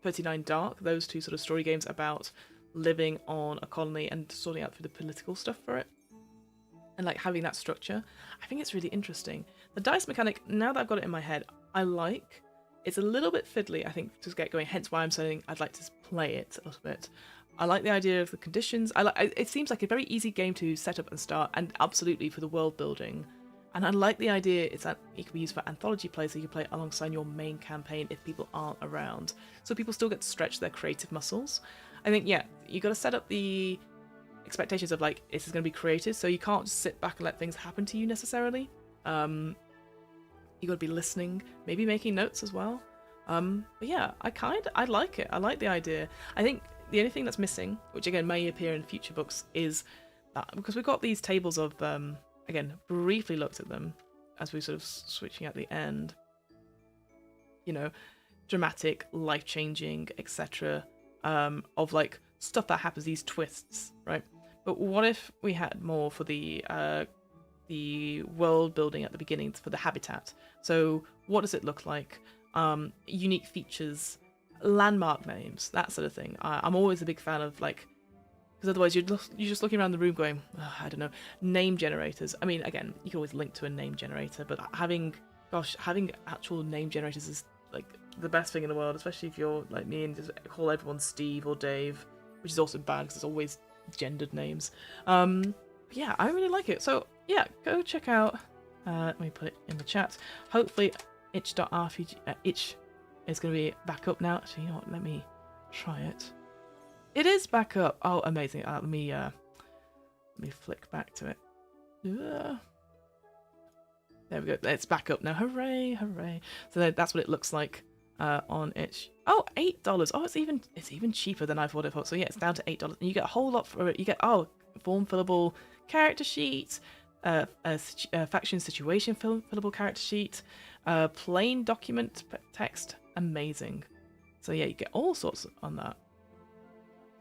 39 Dark, those two sort of story games about living on a colony and sorting out through the political stuff for it. And like having that structure. I think it's really interesting. The dice mechanic, now that I've got it in my head, I like. It's a little bit fiddly, I think, to get going, hence why I'm saying I'd like to play it a little bit. I like the idea of the conditions. It seems like a very easy game to set up and start, and absolutely for the world building. And I like the idea it can be used for anthology play, so you can play alongside your main campaign if people aren't around. So people still get to stretch their creative muscles. I think, yeah, you got to set up the expectations of, like, this is going to be creative, so you can't just sit back and let things happen to you necessarily. You got to be listening, maybe making notes as well. But yeah, I like it. I like the idea. I think the only thing that's missing, which again may appear in future books, is that because we've got these tables of again, briefly looked at them as we sort of switching at the end. You know, dramatic, life-changing, etc. Of like stuff that happens, these twists, right? But what if we had more for the world building at the beginning for the habitat? So what does it look like? Unique features, landmark names, that sort of thing. I'm always a big fan of like. Because otherwise you're just looking around the room going, oh, I don't know, name generators. I mean, again, you can always link to a name generator, but having actual name generators is like the best thing in the world, especially if you're like me and just call everyone Steve or Dave, which is also bad because it's always gendered names. Yeah, I really like it. So yeah, go check out. Let me put it in the chat. Hopefully, itch.rpg itch is going to be back up now. Actually, you know what? Let me try it. It is back up. Oh, amazing. Let me flick back to it. There we go. It's back up now. Hooray, hooray. So that's what it looks like on itch. Oh, $8. Oh, it's even cheaper than I thought it was. So yeah, it's down to $8. And you get a whole lot for it. You get, form fillable character sheet, faction situation fillable character sheet, plain document text. Amazing. So yeah, you get all sorts on that.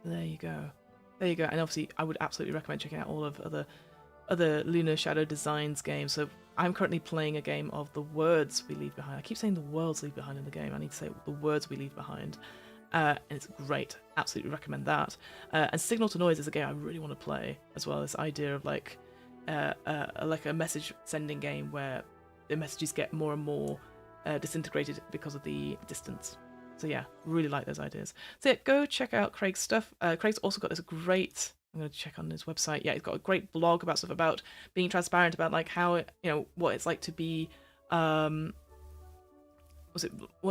There you go. And obviously, I would absolutely recommend checking out all of other Lunar Shadow Designs games. So I'm currently playing a game of The Words We Leave Behind. I keep saying the worlds leave behind in the game. I need to say the words we leave behind. And it's great. Absolutely recommend that. And Signal to Noise is a game I really want to play as well. This idea of like a message sending game where the messages get more and more disintegrated because of the distance. So yeah, really like those ideas. So yeah, go check out Craig's stuff. Craig's also got this great, I'm going to check on his website. Yeah, he's got a great blog about stuff about being transparent about like how it, what it's like to be, what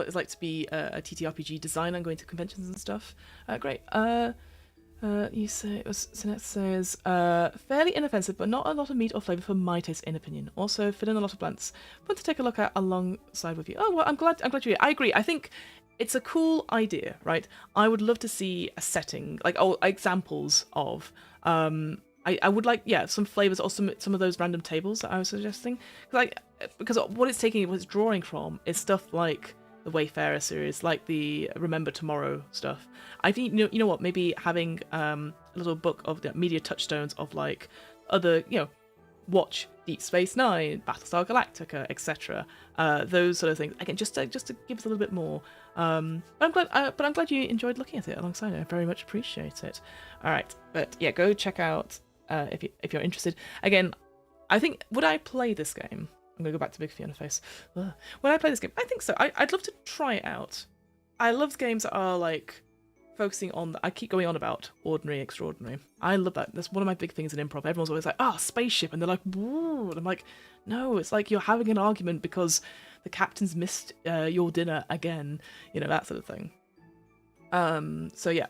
it's like to be a TTRPG designer and going to conventions and stuff. Great. You say, Sinet says, fairly inoffensive, but not a lot of meat or flavour for my taste, in opinion. Also, fill in a lot of blanks. Fun to take a look at alongside with you. Oh, well, I'm glad you're here. I agree. I think it's a cool idea, right? I would love to see a setting, like examples of. I would like, some flavours or some of those random tables that I was suggesting, because what it's drawing from is stuff like the Wayfarer series, like the Remember Tomorrow stuff. I think you know what, maybe having a little book of the media touchstones of like other watch Deep Space Nine, Battlestar Galactica, etc. Those sort of things. Again, just to give us a little bit more. But I'm glad you enjoyed looking at it alongside it. I very much appreciate it. All right, but yeah, go check out if you're interested. Again, I think, would I play this game? I'm gonna go back to Big Fiona face. Ugh. Would I play this game? I think so. I'd love to try it out. I love games that are like focusing on. I keep going on about ordinary, extraordinary. I love that. That's one of my big things in improv. Everyone's always like, spaceship, and they're like, whoa. And I'm like, no, it's like you're having an argument because the captain's missed your dinner again. You know, that sort of thing. So yeah.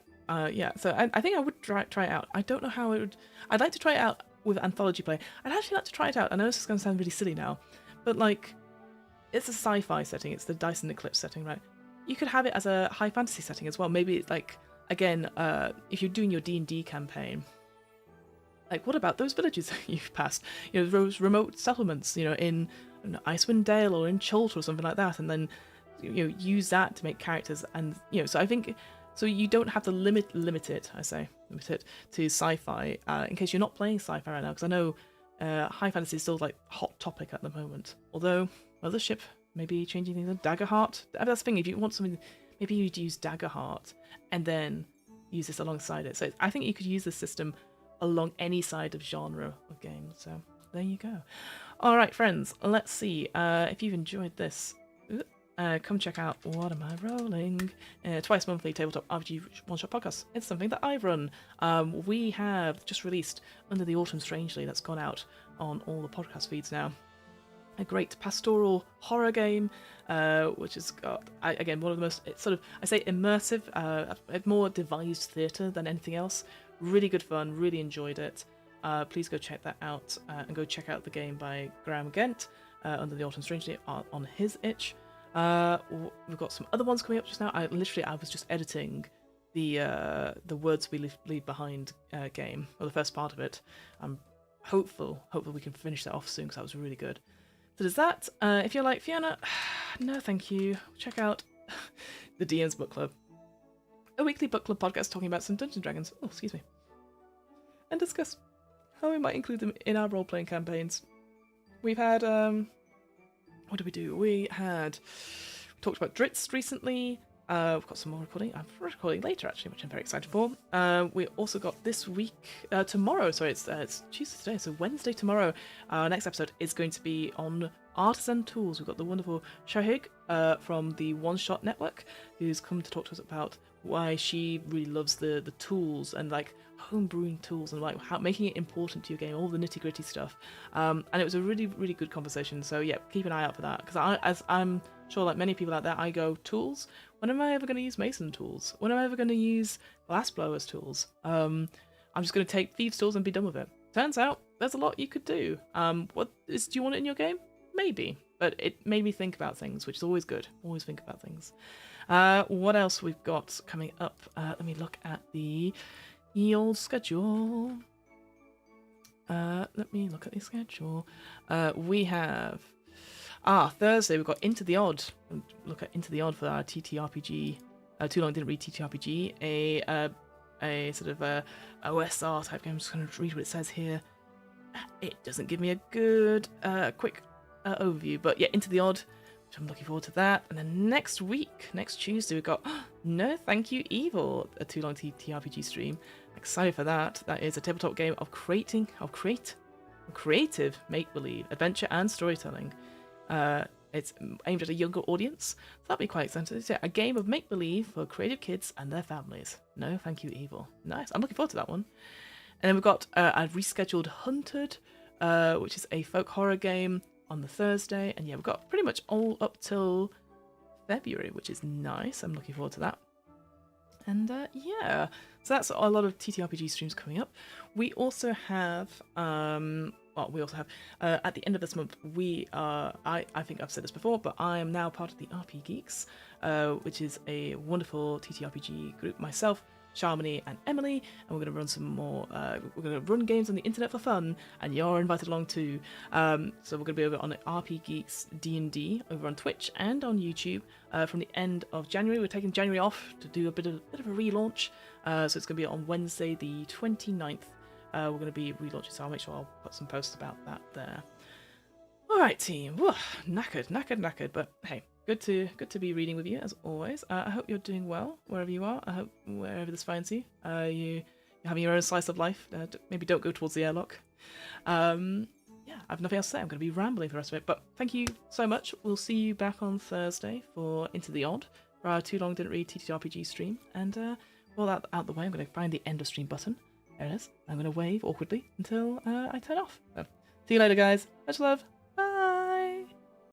So I think I would try it out. I don't know how it would. I'd like to try it out with anthology play. I'd actually like to try it out. I know this is going to sound really silly now, but like, it's a sci-fi setting. It's the Dyson Eclipse setting, right? You could have it as a high fantasy setting as well. Maybe it's like, again, if you're doing your D&D campaign, like, what about those villages you've passed? You know, those remote settlements, you know, in Icewind Dale or in Chult or something like that, and then use that to make characters. And so I think. So you don't have to limit it to sci-fi, in case you're not playing sci-fi right now, because I know high fantasy is still like hot topic at the moment. Although Mothership maybe changing things. Daggerheart. That's the thing. If you want something, maybe you'd use Daggerheart and then use this alongside it. So I think you could use this system along any side of genre of games. So there you go. All right, friends. Let's see if you've enjoyed this. Come check out What Am I Rolling? Twice monthly tabletop RPG one-shot podcast. It's something that I've run. We have just released Under the Autumn Strangely. That's gone out on all the podcast feeds now. A great pastoral horror game, which has got, again, one of the most, it's sort of, I say immersive, more devised theatre than anything else. Really good fun, really enjoyed it. Please go check that out, and go check out the game by Graham Gent, Under the Autumn Strangely, on his itch. We've got some other ones coming up just now. I was just editing the Words We Leave Behind game, or the first part of it. I'm hopeful we can finish that off soon, because that was really good. So there's that. If you're like, Fiona, no thank you, check out the DM's Book Club, a weekly book club podcast talking about some Dungeons & Dragons, and discuss how we might include them in our role-playing campaigns. We've had what did we do? We talked about Dritz recently. We've got some more recording. I'm recording later, actually, which I'm very excited for. We also got this week, tomorrow. Sorry, it's Tuesday today, so Wednesday tomorrow. Our next episode is going to be on artisan tools. We've got the wonderful Shahig from the One Shot Network, who's come to talk to us about why she really loves the tools and like homebrewing tools and like how making it important to your game, all the nitty gritty stuff. And it was a really, really good conversation. So yeah, keep an eye out for that, because as I'm sure like many people out there, I go, tools? When am I ever going to use Mason tools? When am I ever going to use Glassblower's tools? I'm just going to take Thieves tools and be done with it. Turns out there's a lot you could do. Do you want it in your game? Maybe. But it made me think about things, which is always good. Always think about things. What else we've got coming up? Let me look at the old schedule. We have Thursday we've got Into the Odd. Look at Into the Odd for our TTRPG. Too long didn't read TTRPG. A sort of OSR type game. I'm just going to read what it says here. It doesn't give me a good quick overview, but yeah, Into the Odd, which I'm looking forward to that. And then next Tuesday, we've got No Thank You Evil, a Too Long TTRPG stream. Excited for that. That is a tabletop game of creative make-believe, adventure and storytelling. It's aimed at a younger audience, so that'll be quite exciting. It's a game of make-believe for creative kids and their families. No Thank You Evil. Nice. I'm looking forward to that one. And then we've got a rescheduled Hunted, which is a folk horror game on the Thursday. And yeah, we've got pretty much all up till February, which is nice. I'm looking forward to that. And yeah, so that's a lot of TTRPG streams coming up. We also have, at the end of this month, I think I've said this before, but I am now part of the RP Geeks, which is a wonderful TTRPG group. Myself, Sharmony and Emily, and we're going to run some more, we're going to run games on the internet for fun, and you're invited along too. So we're going to be over on RP Geeks D&D over on Twitch and on YouTube from the end of January. We're taking January off to do a bit of a relaunch, so it's going to be on Wednesday the 29th we're going to be relaunching, so I'll make sure I'll put some posts about that there. All right, team. Whew, knackered. But hey, good to be reading with you as always. I hope you're doing well wherever you are. I hope wherever this finds you, you're having your own slice of life. Maybe don't go towards the airlock. Yeah, I have nothing else to say. I'm going to be rambling for the rest of it. But thank you so much. We'll see you back on Thursday for Into the Odd for our Too Long Didn't Read TTRPG stream. And all that out the way, I'm going to find the end of stream button. There it is. I'm going to wave awkwardly until I turn off. So, see you later, guys. Much love. Bye.